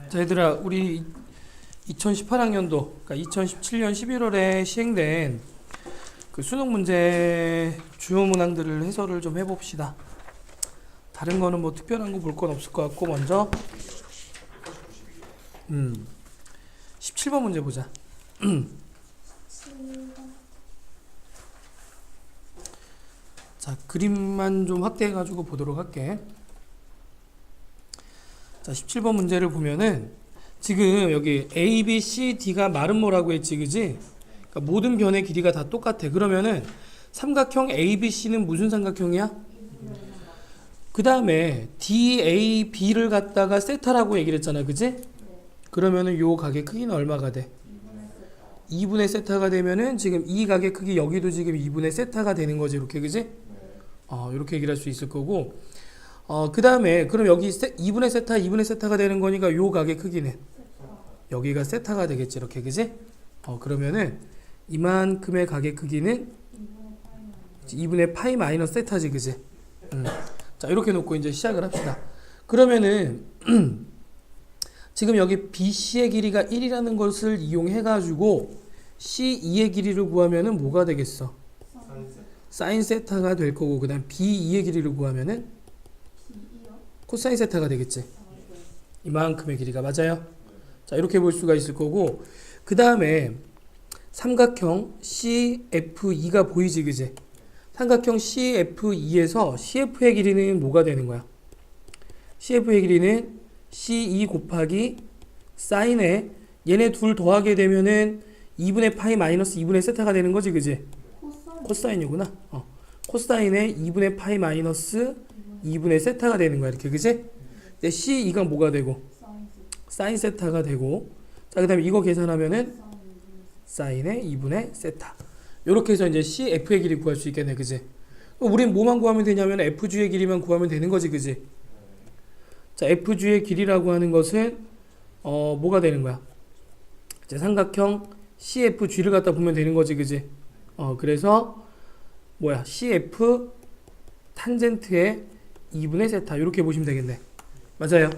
자, 얘들아, 우리 2018학년도, 그러니까 2017년 11월에 시행된 그 수능 문제 주요 문항들을 해설을 좀 해봅시다. 다른 거는 뭐 특별한 거 볼 건 없을 것 같고, 먼저 17번 문제 보자. 자, 그림만 좀 확대해가지고 보도록 할게. 자, 17번 문제를 보면은 지금 여기 A, B, C, D가 마름모라고 했지, 그지? 그러니까 모든 변의 길이가 다 똑같아. 그러면은 삼각형 A, B, C는 무슨 삼각형이야? 그 다음에 D, A, B를 갖다가 세타라고 얘기를 했잖아, 그지? 그러면은 요 각의 크기는 얼마가 돼? 2분의 세타가 되면은 지금 이 각의 크기 여기도 지금 2분의 세타가 되는 거지, 이렇게, 그지? 이렇게 얘기를 할 수 있을 거고, 그 다음에 그럼 여기 2분의 세타, 2분의 세타가 되는 거니까 요 각의 크기는 여기가 세타가 되겠지, 이렇게, 그지? 그러면은 이만큼의 각의 크기는 2분의 파이 마이너스 세타지, 그지? 자, 이렇게 놓고 이제 시작을 합시다. 그러면은 지금 여기 BC의 길이가 1이라는 것을 이용해 가지고 C2의 길이를 구하면은 뭐가 되겠어? 사인 세타가 될 거고, 그 다음 B2의 길이를 구하면은 코사인 세타가 되겠지. 이만큼의 길이가 맞아요. 자, 이렇게 볼 수가 있을 거고, 그 다음에 삼각형 CFE가 보이지, 그지? 삼각형 CFE에서 CF의 길이는 뭐가 되는 거야? CF의 길이는 C2 곱하기 사인에 얘네 둘 더하게 되면은 2분의 파이 마이너스 2분의 세타가 되는 거지, 그지? 코사인이구나. 코사인에 2분의 파이 마이너스 2분의 세타가 되는 거야, 이렇게, 그지? 근데 C2가 뭐가 되고? 사인 세타가 되고, 자, 그 다음에 이거 계산하면은 사인의 2분의 세타. 요렇게 해서 이제 CF의 길이 구할 수 있겠네, 그지? 우린 뭐만 구하면 되냐면 FG의 길이만 구하면 되는 거지, 그지? 자, FG의 길이라고 하는 것은 뭐가 되는 거야? 이제 삼각형 CFG를 갖다 보면 되는 거지, 그지? 그래서 뭐야? CF 탄젠트의 2분의 세타, 이렇게 보시면 되겠네. 맞아요.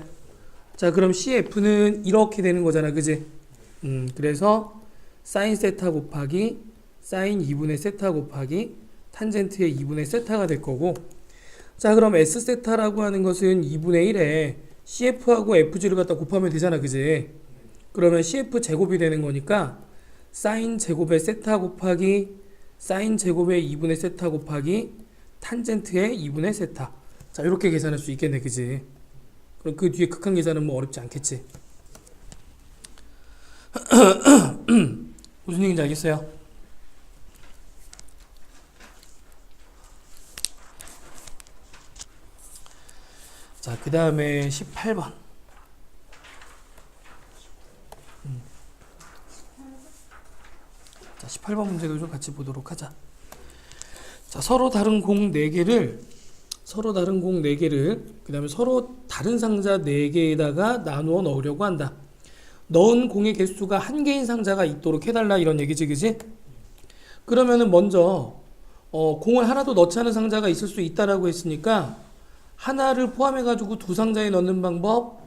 자, 그럼 CF는 이렇게 되는 거잖아, 그지? 그래서 사인 세타 곱하기 사인 2분의 세타 곱하기 탄젠트의 2분의 세타가 될 거고, 자, 그럼 S 세타라고 하는 것은 2분의 1에 CF하고 FG를 갖다 곱하면 되잖아, 그지? 그러면 CF 제곱이 되는 거니까 사인 제곱의 세타 곱하기 사인 제곱의 2분의 세타 곱하기 탄젠트의 2분의 세타. 자, 이렇게 계산할 수 있겠네, 그지? 그럼 그 뒤에 극한 계산은 뭐 어렵지 않겠지? 무슨 얘기인지 알겠어요? 자, 그 다음에 18번. 자, 18번 문제도 좀 같이 보도록 하자. 자, 서로 다른 공 4개를 그 다음에 서로 다른 상자 4개에다가 나누어 넣으려고 한다. 넣은 공의 개수가 1개인 상자가 있도록 해달라, 이런 얘기지, 그지? 그러면은 먼저 공을 하나도 넣지 않은 상자가 있을 수 있다라고 했으니까 하나를 포함해 가지고 두 상자에 넣는 방법,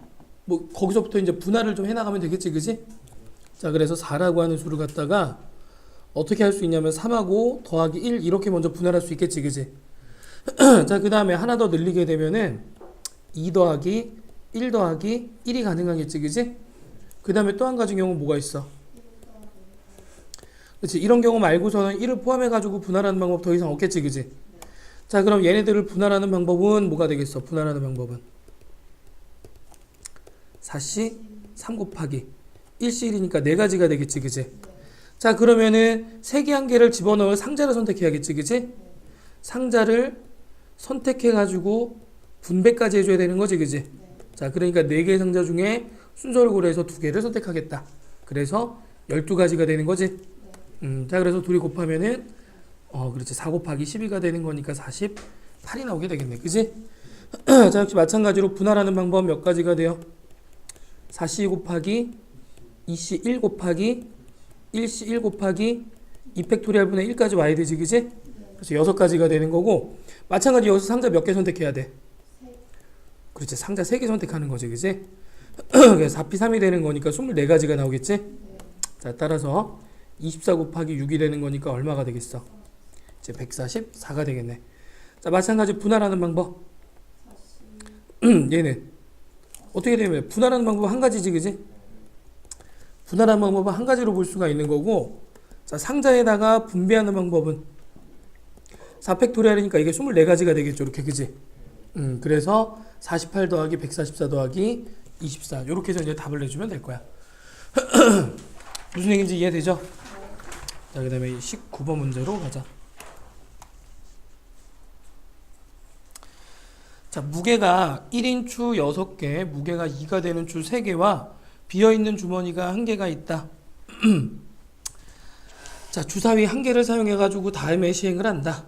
뭐 거기서부터 이제 분할을 좀 해나가면 되겠지, 그지? 자, 그래서 4라고 하는 수를 갖다가 어떻게 할 수 있냐면 3하고 더하기 1 이렇게 먼저 분할할 수 있겠지, 그지? 자, 그 다음에 하나 더 늘리게 되면은 2 더하기 1 더하기 1이 가능하겠지, 그지? 그 다음에 또 한 가지 경우 뭐가 있어? 그렇지, 이런 경우 말고서는 1을 포함해 가지고 분할하는 방법 더 이상 없겠지, 그지? 자, 그럼 얘네들을 분할하는 방법은 뭐가 되겠어? 분할하는 방법은 4C 3 곱하기 1C 1이니까 4가지가 되겠지, 그지? 자, 그러면은 3개 한 개를 집어넣을 상자를 선택해야겠지, 그지? 상자를 선택해가지고 분배까지 해줘야 되는 거지, 그지? 자, 그러니까 4개의 상자 중에 순서를 고려해서 2개를 선택하겠다. 그래서 12가지가 되는 거지? 자, 그래서 둘이 곱하면은 그렇지, 4 곱하기 12가 되는 거니까 48이 나오게 되겠네, 그지? 자, 역시 마찬가지로 분할하는 방법 몇 가지가 돼요? 4C 곱하기 2C 1 곱하기 1C 1 곱하기 2팩토리얼 분의 1까지 와야 되지, 그지? 그래서 6가지가 되는 거고, 마찬가지 여기서 상자 몇 개 선택해야 돼? 그렇지, 상자 3개 선택하는 거지, 그지? 4p 3이 되는 거니까 24가지가 나오겠지? 자, 따라서 24 곱하기 6이 되는 거니까 얼마가 되겠어? 이제 144가 되겠네. 자, 마찬가지 분할하는 방법. 얘는 어떻게 되면 분할하는 방법은 한 가지지, 그지? 분할하는 방법은 한 가지로 볼 수가 있는 거고, 자, 상자에다가 분배하는 방법은 4팩토리얼이니까 이게 24가지가 되겠죠, 이렇게, 그지? 그래서 48 더하기 144 더하기 24 이렇게 해서 이제 답을 내주면 될 거야. 무슨 얘기인지 이해되죠? 자, 그 다음에 19번 문제로 가자. 자, 무게가 1인 추 6개, 무게가 2가 되는 추 3개와 비어있는 주머니가 1개가 있다. 자, 주사위 1개를 사용해가지고 다음에 시행을 한다.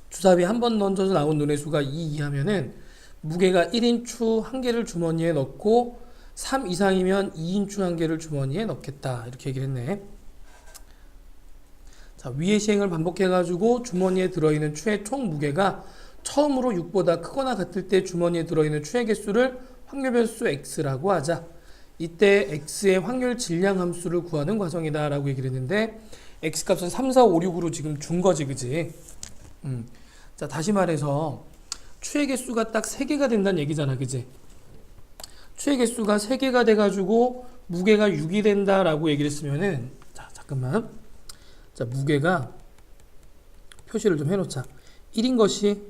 주사위 한 번 던져서 나온 눈의 수가 2 이하면은 무게가 1인 추 1개를 주머니에 넣고 3 이상이면 2인 추 1개를 주머니에 넣겠다. 이렇게 얘기를 했네. 자, 위의 시행을 반복해가지고 주머니에 들어있는 추의 총 무게가 처음으로 6보다 크거나 같을 때 주머니에 들어있는 추의 개수를 확률 변수 x라고 하자. 이때 x의 확률 질량 함수를 구하는 과정이다 라고 얘기를 했는데 x 값은 3, 4, 5, 6으로 지금 준 거지, 그지? 자, 다시 말해서 추의 개수가 딱 3개가 된다는 얘기잖아, 그지? 추의 개수가 3개가 돼가지고 무게가 6이 된다라고 얘기를 했으면은, 자, 잠깐만. 자, 무게가 표시를 좀 해놓자. 1인 것이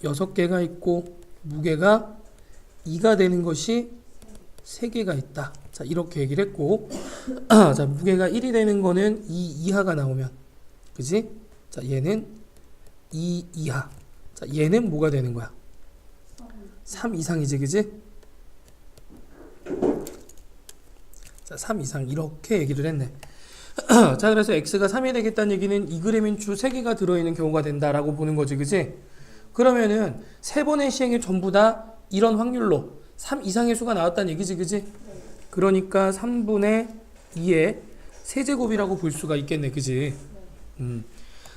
6개가 있고 무게가 2가 되는 것이 3개가 있다. 자, 이렇게 얘기를 했고, 자, 무게가 1이 되는 거는 2 이하가 나오면, 그지? 자, 얘는 2 이하. 자, 얘는 뭐가 되는 거야? 3 이상이지, 그지? 자, 3 이상 이렇게 얘기를 했네. 자, 그래서 x가 3이 되겠다는 얘기는 2g인 추 3개가 들어있는 경우가 된다라고 보는 거지, 그지? 그러면은 3번의 시행이 전부 다 이런 확률로 3 이상의 수가 나왔다는 얘기지, 그지? 그러니까 3분의 2의 세제곱이라고 볼 수가 있겠네, 그지?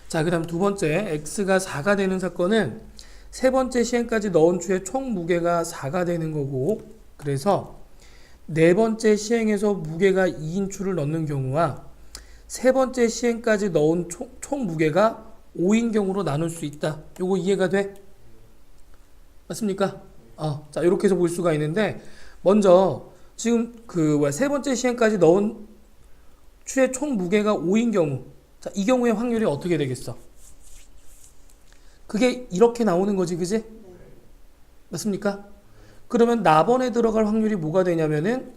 자, 그 다음 두 번째, x가 4가 되는 사건은 세 번째 시행까지 넣은 추의 총 무게가 4가 되는 거고, 그래서 네 번째 시행에서 무게가 2인 추를 넣는 경우와 세 번째 시행까지 넣은 총 무게가 5인 경우로 나눌 수 있다. 요거 이해가 돼? 맞습니까? 자, 이렇게 해서 볼 수가 있는데, 먼저 지금 세 번째 시행까지 넣은 추의 총 무게가 5인 경우, 자, 이 경우의 확률이 어떻게 되겠어? 그게 이렇게 나오는 거지, 그지? 맞습니까? 그러면 나번에 들어갈 확률이 뭐가 되냐면은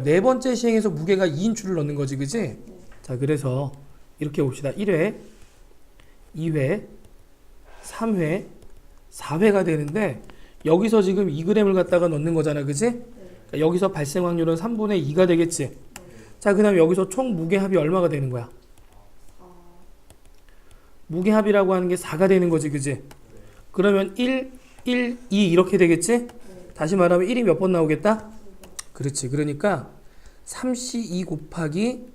네 번째 시행에서 무게가 2인 추를 넣는 거지, 그지? 자, 그래서 이렇게 봅시다. 1회, 2회, 3회, 4회가 되는데 여기서 지금 2g을 갖다가 넣는 거잖아, 그지? 그러니까 여기서 발생 확률은 3분의 2가 되겠지. 자, 그 다음에 여기서 총 무게합이 얼마가 되는 거야? 무게합이라고 하는 게 4가 되는 거지, 그지? 그러면 1, 2 이렇게 되겠지? 다시 말하면 1이 몇 번 나오겠다? 그렇지. 그러니까 3c2 곱하기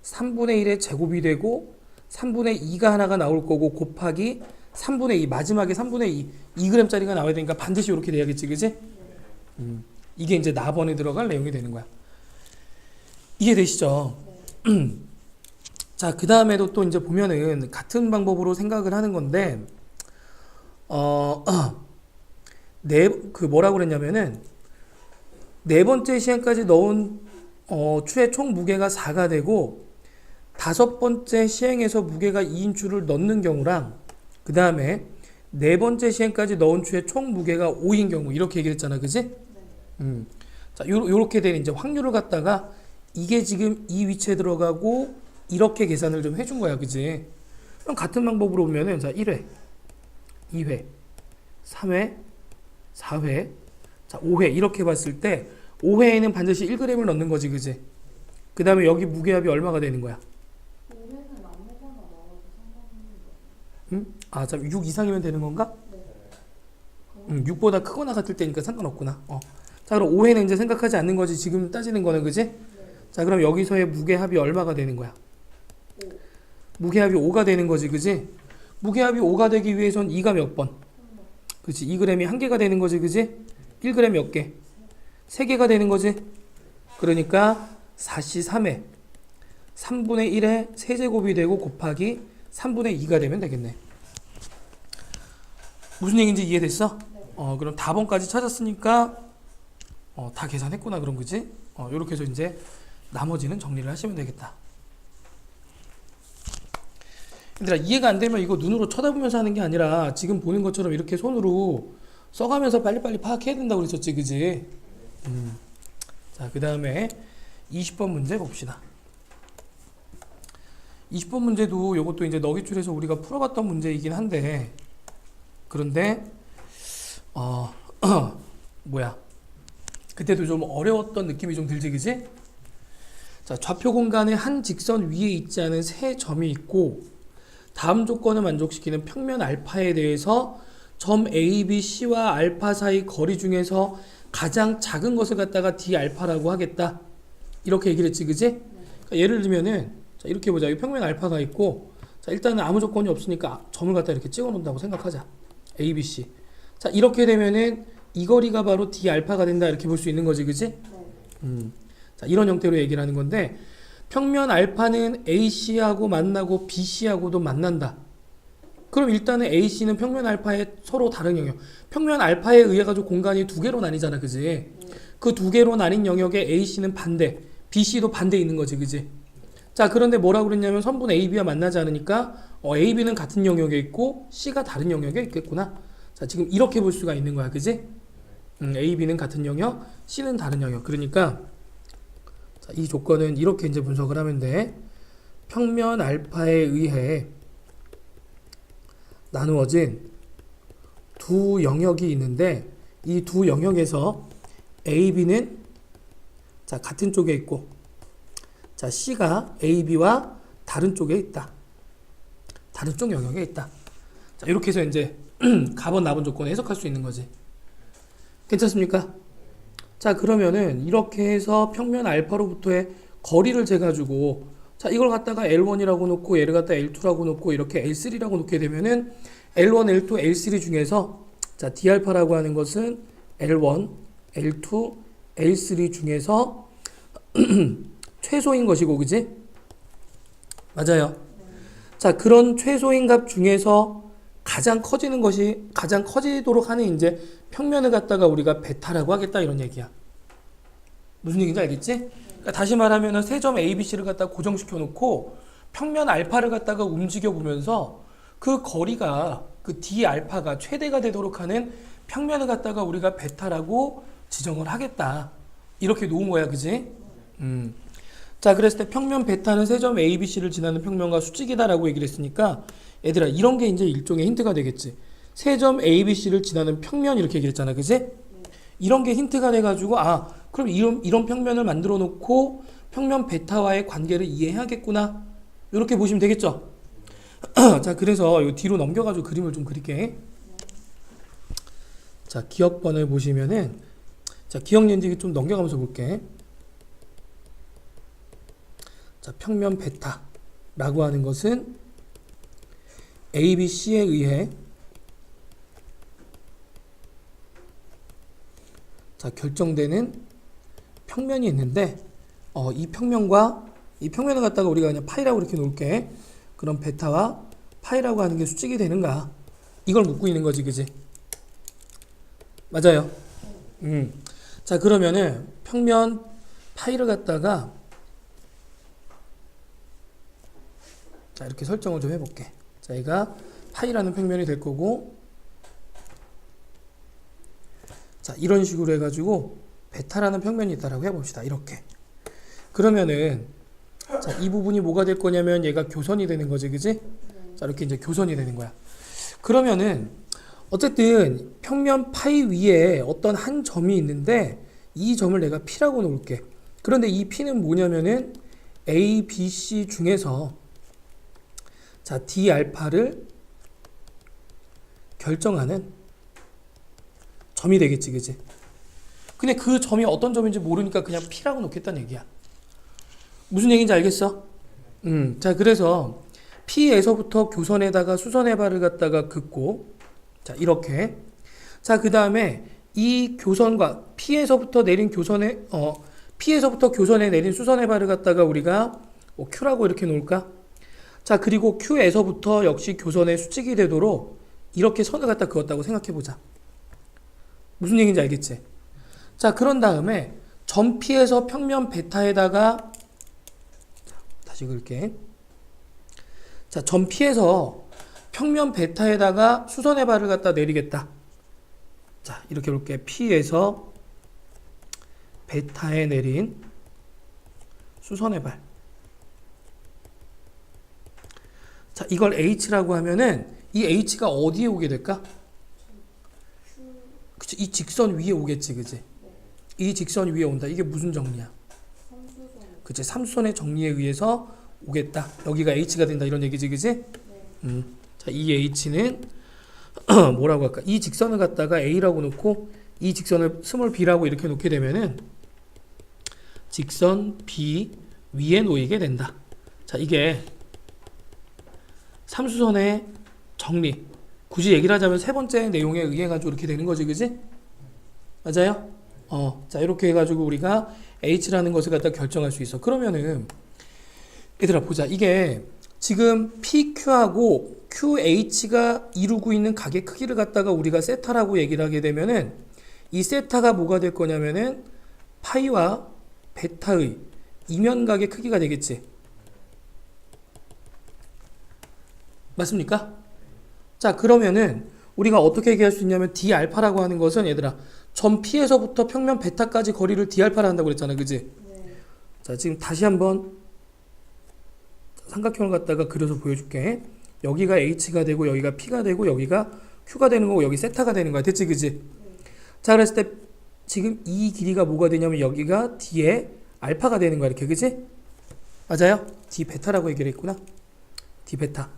3분의 1의 제곱이 되고 3분의 2가 하나가 나올 거고 곱하기 3분의 2, 마지막에 3분의 2, 2g짜리가 나와야 되니까 반드시 이렇게 돼야겠지, 그지? 이게 이제 나번에 들어갈 내용이 되는 거야. 이해되시죠? 자, 그 다음에도 또 이제 보면은 같은 방법으로 생각을 하는 건데, 뭐라고 그랬냐면은, 네 번째 시행까지 넣은, 추의 총 무게가 4가 되고, 다섯 번째 시행에서 무게가 2인 추를 넣는 경우랑, 그 다음에 네 번째 시행까지 넣은 추의 총 무게가 5인 경우, 이렇게 얘기했잖아, 그지? 자, 요렇게 된 이제 확률을 갖다가, 이게 지금 이 위치에 들어가고, 이렇게 계산을 좀 해준 거야, 그지? 그럼 같은 방법으로 보면은, 자, 1회, 2회, 3회, 4회, 자, 5회, 이렇게 봤을 때, 5회에는 반드시 1g을 넣는 거지, 그지? 그 다음에 여기 무게합이 얼마가 되는 거야? 5회는 아무거나 넣어도 상관없는 거예요. 자, 6 이상이면 되는 건가? 네. 6보다 크거나 같을 때니까 상관없구나. 자, 그럼 5회는 이제 생각하지 않는 거지, 지금 따지는 거는, 그지? 네. 자, 그럼 여기서의 무게합이 얼마가 되는 거야? 5. 무게합이 5가 되는 거지, 그지? 무게합이 5가 되기 위해선 2가 몇 번? 3번. 그치, 2g이 1개가 되는 거지, 그지? 1g 몇 개? 3개가 되는 거지. 그러니까 4C3에 3분의 1의 세제곱이 되고 곱하기 3분의 2가 되면 되겠네. 무슨 얘기인지 이해됐어? 그럼 답원까지 찾았으니까 다 계산했구나 그런 거지? 요렇게 해서 이제 나머지는 정리를 하시면 되겠다. 얘들아 이해가 안 되면 이거 눈으로 쳐다보면서 하는 게 아니라 지금 보는 것처럼 이렇게 손으로 써가면서 빨리빨리 파악해야 된다고 그랬었지 그지? 자, 그 다음에 20번 문제 봅시다. 20번 문제도 이것도 이제 너기출에서 우리가 풀어봤던 문제이긴 한데 그런데 뭐야 그때도 좀 어려웠던 느낌이 좀 들지 그지? 자, 좌표 공간에 한 직선 위에 있지 않은 세 점이 있고 다음 조건을 만족시키는 평면 알파에 대해서 점 A, B, C와 알파 사이 거리 중에서 가장 작은 것을 갖다가 D 알파라고 하겠다. 이렇게 얘기를 했지, 그지? 그러니까 예를 들면은 자, 이렇게 보자. 여기 평면 알파가 있고 자, 일단은 아무 조건이 없으니까 점을 갖다 이렇게 찍어 놓는다고 생각하자. A, B, C. 자, 이렇게 되면은 이 거리가 바로 D 알파가 된다. 이렇게 볼 수 있는 거지, 그지? 자, 이런 형태로 얘기를 하는 건데 평면 알파는 AC하고 만나고 BC하고도 만난다. 그럼 일단은 AC는 평면 알파의 서로 다른 영역. 평면 알파에 의해 가지고 공간이 두 개로 나뉘잖아, 그지? 그 두 개로 나뉜 영역에 AC는 반대, BC도 반대 있는 거지, 그지? 자, 그런데 뭐라고 그랬냐면 선분 AB와 만나지 않으니까 AB는 같은 영역에 있고 C가 다른 영역에 있겠구나. 자, 지금 이렇게 볼 수가 있는 거야, 그지? AB는 같은 영역, C는 다른 영역. 그러니까 자, 이 조건은 이렇게 이제 분석을 하면 돼. 평면 알파에 의해 나누어진 두 영역이 있는데 이 두 영역에서 AB는 자, 같은 쪽에 있고 자, C가 AB와 다른 쪽에 있다. 다른 쪽 영역에 있다. 자, 이렇게 해서 이제 가번 나번 조건을 해석할 수 있는 거지. 괜찮습니까? 자, 그러면은 이렇게 해서 평면 알파로부터의 거리를 재가지고 자, 이걸 갖다가 L1이라고 놓고 얘를 갖다 L2라고 놓고 이렇게 L3라고 놓게 되면은 L1, L2, L3 중에서 자, D알파라고 하는 것은 L1, L2, L3 중에서 최소인 것이고, 그지? 맞아요. 자, 그런 최소인 값 중에서 가장 커지는 것이 가장 커지도록 하는 이제 평면을 갖다가 우리가 베타라고 하겠다 이런 얘기야. 무슨 얘기인지 알겠지? 그러니까 다시 말하면은 세 점 A, B, C를 갖다가 고정시켜 놓고 평면 알파를 갖다가 움직여 보면서 그 거리가 그 D 알파가 최대가 되도록 하는 평면을 갖다가 우리가 베타라고 지정을 하겠다. 이렇게 놓은 거야, 그지? 자, 그랬을 때 평면 베타는 세 점 A, B, C를 지나는 평면과 수직이다라고 얘기를 했으니까 얘들아 이런 게 이제 일종의 힌트가 되겠지. 세 점 A, B, C를 지나는 평면 이렇게 얘기했잖아, 그지? 이런 게 힌트가 돼가지고 그럼 이런 평면을 만들어 놓고 평면 베타와의 관계를 이해해야겠구나. 이렇게 보시면 되겠죠? 자, 그래서 이 뒤로 넘겨가지고 그림을 좀 그릴게. 자, 기억번을 보시면은 자, 기억 연직이 좀 넘겨가면서 볼게. 자, 평면 베타라고 하는 것은 A, B, C에 의해 자, 결정되는 평면이 있는데 이 평면을 갖다가 우리가 그냥 파이라고 이렇게 놓을게. 그럼 베타와 파이라고 하는 게 수직이 되는가? 이걸 묻고 있는 거지, 그지? 맞아요. 자, 그러면은 평면 파이를 갖다가 자, 이렇게 설정을 좀 해볼게. 자, 얘가 파이라는 평면이 될 거고 자, 이런 식으로 해가지고 베타라는 평면이 있다라고 해봅시다. 이렇게. 그러면은 자, 이 부분이 뭐가 될 거냐면 얘가 교선이 되는 거지, 그지? 자, 이렇게 이제 교선이 되는 거야. 그러면은 어쨌든 평면 파이 위에 어떤 한 점이 있는데 이 점을 내가 P라고 놓을게. 그런데 이 P는 뭐냐면은 A, B, C 중에서 자, D 알파를 결정하는 점이 되겠지, 그지? 근데 그 점이 어떤 점인지 모르니까 그냥 P라고 놓겠다는 얘기야. 무슨 얘기인지 알겠어? 자, 그래서 P에서부터 교선에다가 수선의 발을 갖다가 긋고 자, 이렇게. 자, 그 다음에 이 교선과 P에서부터 내린 교선에 P에서부터 교선에 내린 수선의 발을 갖다가 우리가 뭐 Q라고 이렇게 놓을까? 자, 그리고 Q에서부터 역시 교선에 수직이 되도록 이렇게 선을 갖다 그었다고 생각해 보자. 무슨 얘기인지 알겠지? 자, 그런 다음에 점 P에서 평면 베타에다가 다시 그을게. 자, 점 P에서 평면 베타에다가 수선의 발을 갖다 내리겠다. 자, 이렇게 볼게. P에서 베타에 내린 수선의 발. 자, 이걸 H라고 하면은 이 H가 어디에 오게 될까? 그치, 이 직선 위에 오겠지, 그치? 이 직선 위에 온다. 이게 무슨 정리야? 그치, 삼수선의 정리에 의해서 오겠다. 여기가 H가 된다. 이런 얘기지, 그치? 자, 이 H는 뭐라고 할까? 이 직선을 갖다가 A라고 놓고 이 직선을 스몰 b라고 이렇게 놓게 되면은 직선 B 위에 놓이게 된다. 자, 이게 삼수선의 정리. 굳이 얘기를 하자면 세 번째 내용에 의해 가지고 이렇게 되는 거지, 그지? 맞아요? 자, 이렇게 해가지고 우리가 H라는 것을 갖다 결정할 수 있어. 그러면은 얘들아 보자. 이게 지금 PQ하고 QH가 이루고 있는 각의 크기를 갖다가 우리가 세타라고 얘기를 하게 되면은 이 세타가 뭐가 될 거냐면은 파이와 베타의 이면각의 크기가 되겠지. 맞습니까? 자, 그러면은 우리가 어떻게 얘기할 수 있냐면 D알파라고 하는 것은 얘들아 점 P에서부터 평면 베타까지 거리를 D알파라 한다고 그랬잖아, 그지? 네. 자, 지금 다시 한번 삼각형을 갖다가 그려서 보여줄게. 여기가 H가 되고 여기가 P가 되고 여기가 Q가 되는 거고 여기 세타가 되는 거야. 됐지, 그지? 자, 그랬을 때 지금 이 길이가 뭐가 되냐면 여기가 D의 알파가 되는 거야, 이렇게, 그지? 맞아요? D 베타라고 얘기를 했구나. D 베타.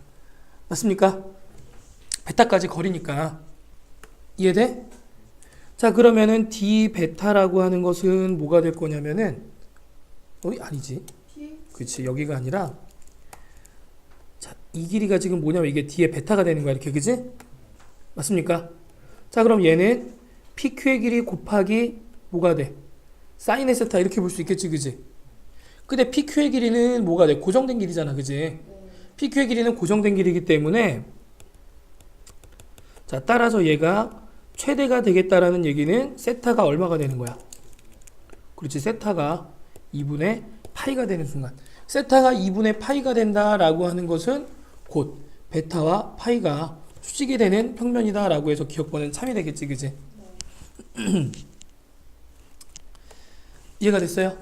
맞습니까? 베타까지 거리니까. 이해돼? 자, 그러면은 D 베타라고 하는 것은 뭐가 될 거냐면은 아니지. 그렇지. 여기가 아니라 자, 이 길이가 지금 뭐냐면 이게 D의 베타가 되는 거야, 이렇게, 그지? 맞습니까? 자, 그럼 얘는 PQ의 길이 곱하기 뭐가 돼? 사인의 세타 이렇게 볼 수 있겠지, 그지? 근데 PQ의 길이는 뭐가 돼? 고정된 길이잖아, 그지? PQ의 길이는 고정된 길이기 때문에 자, 따라서 얘가 최대가 되겠다라는 얘기는 세타가 얼마가 되는 거야? 그렇지, 세타가 2분의 파이가 되는 순간. 세타가 2분의 파이가 된다라고 하는 것은 곧 베타와 파이가 수직이 되는 평면이다라고 해서 기억번은 참이 되겠지, 그지? 이해가 됐어요?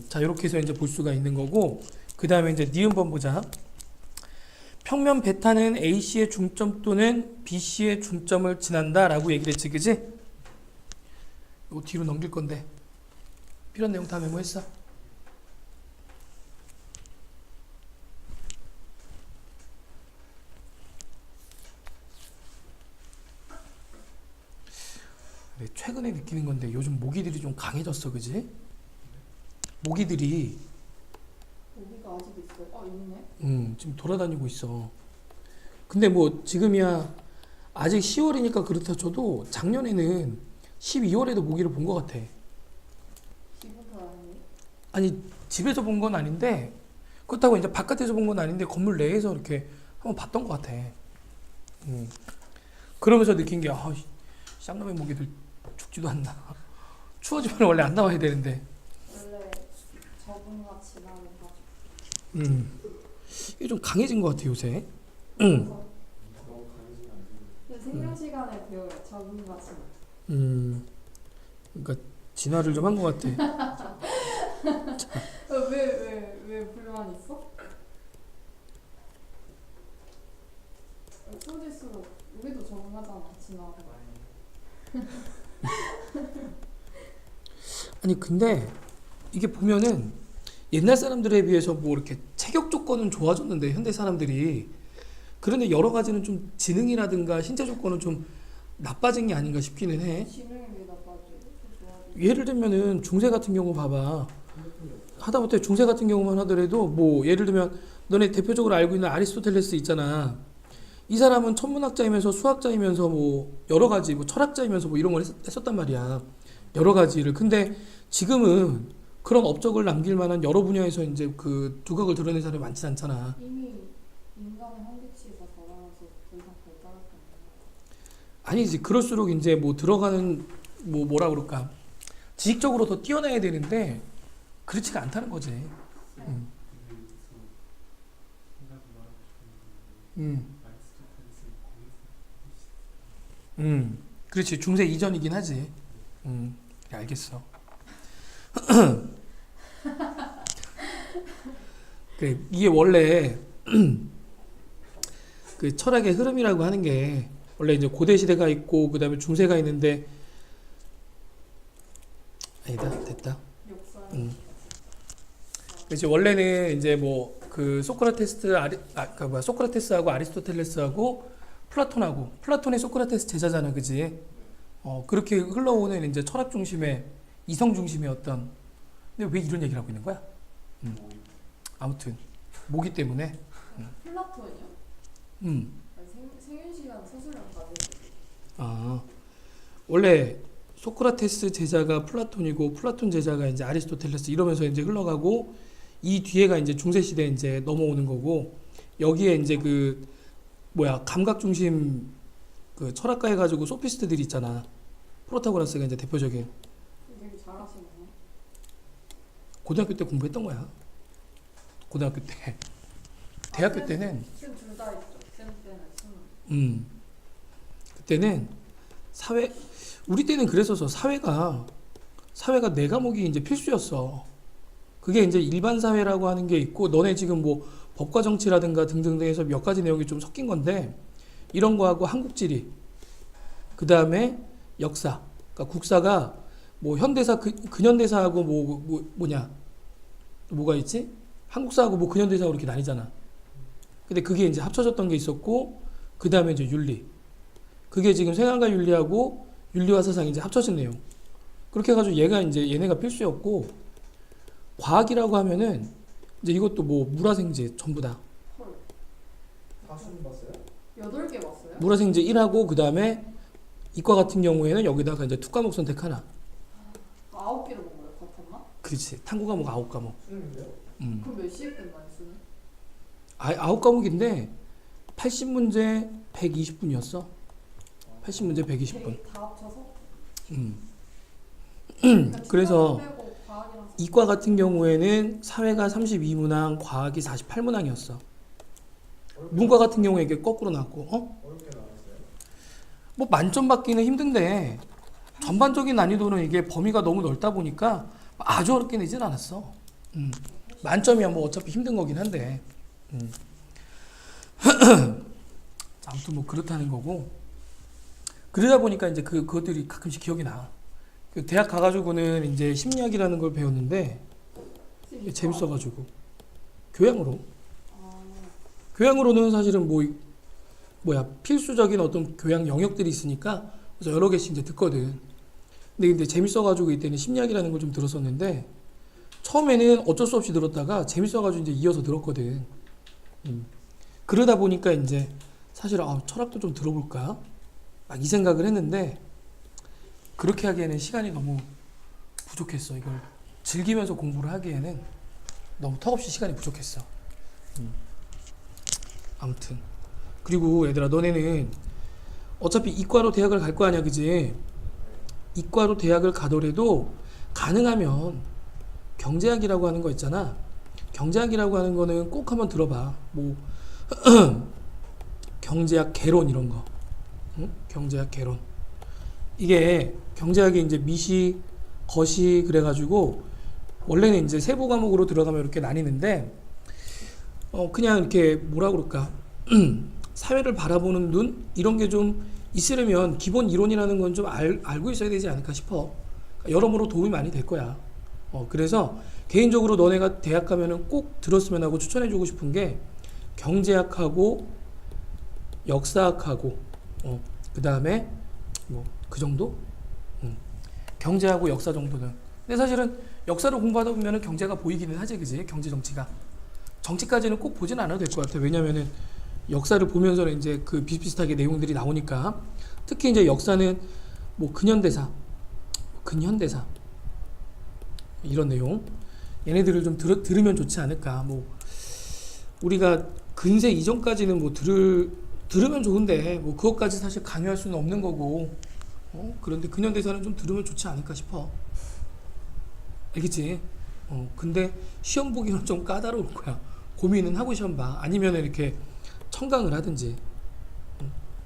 자, 이렇게 해서 이제 볼 수가 있는 거고, 그 다음에 이제 니은번 보자. 평면 베타는 AC의 중점 또는 BC의 중점을 지난다라고 얘기를 했지, 그지? 이거 뒤로 넘길 건데 필요한 내용 다 메모했어? 최근에 느끼는 건데 요즘 모기들이 좀 강해졌어, 그지? 모기들이 여기가 아직 있어요? 있네. 지금 돌아다니고 있어. 근데 뭐 지금이야 아직 10월이니까 그렇다 쳐도 작년에는 12월에도 모기를 본 것 같아. 기분도 아니에요? 아니, 집에서 본 건 아닌데 그렇다고 이제 바깥에서 본 건 아닌데 건물 내에서 이렇게 한번 봤던 것 같아. 그러면서 느낀 게 쌍놈의 모기들 죽지도 않나. 추워지면 원래 안 나와야 되는데. 원래 적응과 지나는 거. 이게 좀 강해진 것 같아 요새. 너무 강해지면 안 돼. 생명 시간에 배워요. 적응과 진화. 그러니까 진화를 좀 한 것 같아. 왜 불만 있어? 추워질수록 우리도 적응하잖아. 진화하고. 아니 근데 이게 보면은 옛날 사람들에 비해서 뭐 이렇게 체격 조건은 좋아졌는데 현대 사람들이 그런데 여러 가지는 좀 지능이라든가 신체 조건은 좀 나빠진 게 아닌가 싶기는 해. 지능이 왜 나빠지? 예를 들면은 중세 같은 경우 봐봐. 하다못해 중세 같은 경우만 하더라도 뭐 예를 들면 너네 대표적으로 알고 있는 아리스토텔레스 있잖아. 이 사람은 천문학자이면서 수학자이면서 뭐 여러 가지 뭐 철학자이면서 뭐 이런 걸 했었단 말이야. 여러 가지를. 근데 지금은 그런 업적을 남길 만한 여러 분야에서 이제 그 두각을 드러낸 사람이 많지 않잖아. 이미 인간의 한계치에서 자라나서 더 이상 발달할 수 없는 아니지. 그럴수록 이제 뭐 들어가는 뭐 뭐라 그럴까. 지식적으로 더 뛰어나야 되는데 그렇지가 않다는 거지. 음. 그렇지. 중세 이전이긴 하지. 그래, 알겠어. 그래, 이게 원래 그 철학의 흐름이라고 하는 게 원래 이제 고대 시대가 있고 그 다음에 중세가 있는데 아니다 됐다. 역사. 그렇지. 원래는 이제 뭐 그 소크라테스하고 아리스토텔레스하고 플라톤하고 플라톤의 소크라테스 제자잖아, 그지? 그렇게 흘러오는 이제 철학 중심의 이성 중심의 어떤. 근데 왜 이런 얘기를 하고 있는 거야? 아무튼 모기 때문에. 플라톤이요? 음. 생윤 시간 서술형 받을 원래 소크라테스 제자가 플라톤이고 플라톤 제자가 이제 아리스토텔레스 이러면서 이제 흘러가고 이 뒤에가 이제 중세 시대 이제 넘어오는 거고 여기에 이제 그 뭐야 감각 중심 그 철학가 해가지고 소피스트들이 있잖아. 프로타고라스가 이제 대표적인. 되게 잘하시네. 고등학교 때 공부했던 거야. 고등학교 때. 대학교 때는 쌤 둘 다 있죠. 쌤 때는 스무. 그때는 사회 우리 때는 그랬어서 사회가 네 과목이 이제 필수였어. 그게 이제 일반 사회라고 하는 게 있고 너네 지금 뭐 법과 정치라든가 등등등 해서 몇 가지 내용이 좀 섞인 건데 이런 거하고 한국지리 그 다음에 역사 그러니까 국사가 뭐 현대사 근현대사하고 뭐냐 뭐가 있지? 한국사하고 뭐 근현대사하고 이렇게 나뉘잖아. 근데 그게 이제 합쳐졌던 게 있었고 그 다음에 이제 윤리 그게 지금 생활과 윤리하고 윤리와 사상이 이제 합쳐진 내용 그렇게 해가지고 얘네가 필수였고 과학이라고 하면은 이제 이것도 뭐 물화생제 전부 다. 헐. 다 수능 봤어요? 8개 봤어요? 물화생제 1하고 그 다음에 이과 같은 경우에는 여기다가 이제 특과목 선택 하나. 9개를 본 거예요? 같았나? 그렇지. 탐구 과목 9과목. 수능인데요? 그럼 몇 시에 끝나요 수능? 9과목인데 80문제 120분이었어. 80문제 120분. 다 합쳐서? 그래서 빼고 과학이랑 이과 같은 경우에는 사회가 32문항, 과학이 48문항이었어. 문과 같은 경우에 이게 거꾸로 나왔고, 어렵게 나왔어요? 뭐 만점 받기는 힘든데 전반적인 난이도는 이게 범위가 너무 넓다 보니까 아주 어렵게 내진 않았어. 만점이야 뭐 어차피 힘든 거긴 한데. 아무튼 뭐 그렇다는 거고. 그러다 보니까 이제 그것들이 가끔씩 기억이 나. 그 대학 가가지고는 이제 심리학이라는 걸 배웠는데 이게 재밌어가지고 교양으로. 교양으로는 사실은 뭐야 필수적인 어떤 교양 영역들이 있으니까 그래서 여러 개씩 이제 듣거든. 근데 재밌어가지고 이때는 심리학이라는 걸 좀 들었었는데 처음에는 어쩔 수 없이 들었다가 재밌어가지고 이제 이어서 들었거든. 그러다 보니까 이제 사실 철학도 좀 들어볼까 막 이 생각을 했는데 그렇게 하기에는 시간이 너무 부족했어. 이걸 즐기면서 공부를 하기에는 너무 턱없이 시간이 부족했어. 아무튼 그리고 얘들아 너네는 어차피 이과로 대학을 갈 거 아니야, 그지? 이과로 대학을 가더라도 가능하면 경제학이라고 하는 거 있잖아. 경제학이라고 하는 거는 꼭 한번 들어봐. 뭐 경제학 개론 이런 거. 응? 경제학 개론. 이게 경제학이 이제 미시, 거시 그래가지고 원래는 이제 세부 과목으로 들어가면 이렇게 나뉘는데 그냥 이렇게 뭐라 그럴까 사회를 바라보는 눈 이런 게 좀 있으려면 기본 이론이라는 건 좀 알고 있어야 되지 않을까 싶어. 여러모로 도움이 많이 될 거야. 그래서 개인적으로 너네가 대학 가면은 꼭 들었으면 하고 추천해주고 싶은 게 경제학하고 역사학하고 그 다음에 뭐 그 정도? 경제하고 역사 정도는. 근데 사실은 역사를 공부하다 보면은 경제가 보이기는 하지, 그지? 경제 정치가. 정치까지는 꼭 보진 않아도 될 것 같아. 왜냐면은 역사를 보면서는 이제 그 비슷비슷하게 내용들이 나오니까 특히 이제 역사는 뭐 근현대사, 근현대사 이런 내용 얘네들을 좀 들으면 좋지 않을까. 뭐 우리가 근세 이전까지는 뭐 들으면 좋은데 뭐 그것까지 사실 강요할 수는 없는 거고 그런데 근현대사는 좀 들으면 좋지 않을까 싶어. 알겠지? 근데 시험 보기는 좀 까다로울 거야. 고민은 하고 시험 봐. 아니면 이렇게 청강을 하든지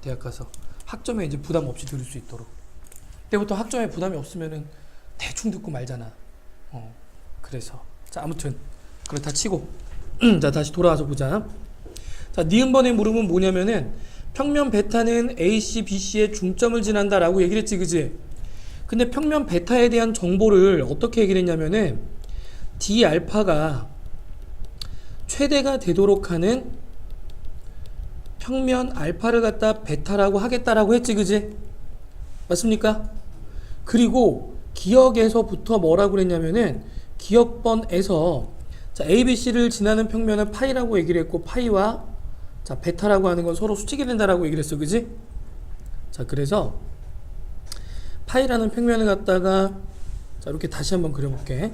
대학 가서 학점에 이제 부담 없이 들을 수 있도록. 그때부터 학점에 부담이 없으면은 대충 듣고 말잖아. 그래서 자 아무튼 그렇다 치고 자 다시 돌아와서 보자. 자 니은번의 물음은 뭐냐면은 평면 베타는 AC, BC의 중점을 지난다라고 얘기를 했지, 그지? 근데 평면 베타에 대한 정보를 어떻게 얘기를 했냐면은 D 알파가 최대가 되도록 하는 평면 알파를 갖다 베타라고 하겠다라고 했지, 그지? 맞습니까? 그리고 기억에서부터 뭐라고 그랬냐면은 기억번에서 자, ABC를 지나는 평면을 파이라고 얘기를 했고 파이와 자, 베타라고 하는 건 서로 수직이 된다라고 얘기를 했어, 그지? 자, 그래서 파이라는 평면을 갖다가 자, 이렇게 다시 한번 그려볼게.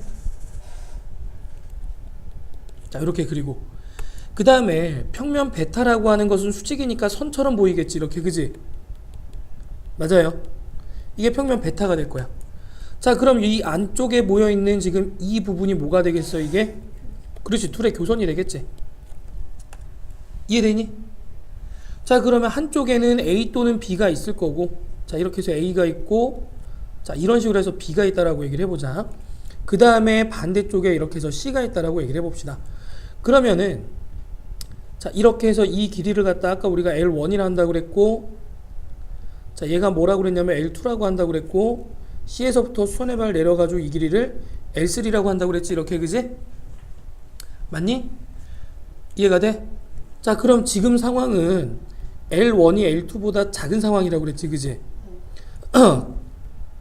자, 이렇게 그리고 그 다음에 평면 베타라고 하는 것은 수직이니까 선처럼 보이겠지, 이렇게, 그지? 맞아요. 이게 평면 베타가 될 거야. 자, 그럼 이 안쪽에 모여있는 지금 이 부분이 뭐가 되겠어, 이게? 그렇지, 둘의 교선이 되겠지. 이해되니? 자, 그러면 한쪽에는 A 또는 B가 있을 거고, 자, 이렇게 해서 A가 있고, 자, 이런 식으로 해서 B가 있다라고 얘기를 해보자. 그 다음에 반대쪽에 이렇게 해서 C가 있다라고 얘기를 해봅시다. 그러면은, 자, 이렇게 해서 이 길이를 갖다 아까 우리가 L1이라 한다고 그랬고, 자, 얘가 뭐라고 그랬냐면 L2라고 한다고 그랬고, C에서부터 수선의 발 내려가지고 이 길이를 L3라고 한다고 그랬지, 이렇게, 그지? 맞니? 이해가 돼? 자, 그럼 지금 상황은 L1이 L2보다 작은 상황이라고 그랬지, 그지?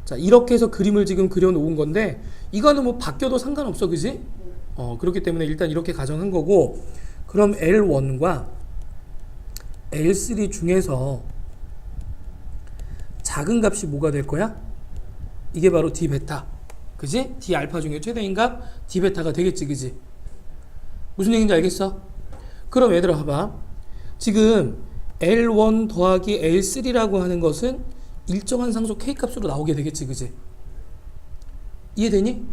자, 이렇게 해서 그림을 지금 그려놓은 건데 이거는 뭐 바뀌어도 상관없어, 그지? 그렇기 때문에 일단 이렇게 가정한 거고, 그럼 L1과 L3 중에서 작은 값이 뭐가 될 거야? 이게 바로 D 베타, 그지? D 알파 중에 최대인 값 D 베타가 되겠지, 그지? 무슨 얘기인지 알겠어? 그럼 얘들아 봐봐. 지금 L1 더하기 L3라고 하는 것은 일정한 상수 K값으로 나오게 되겠지, 그지? 이해되니?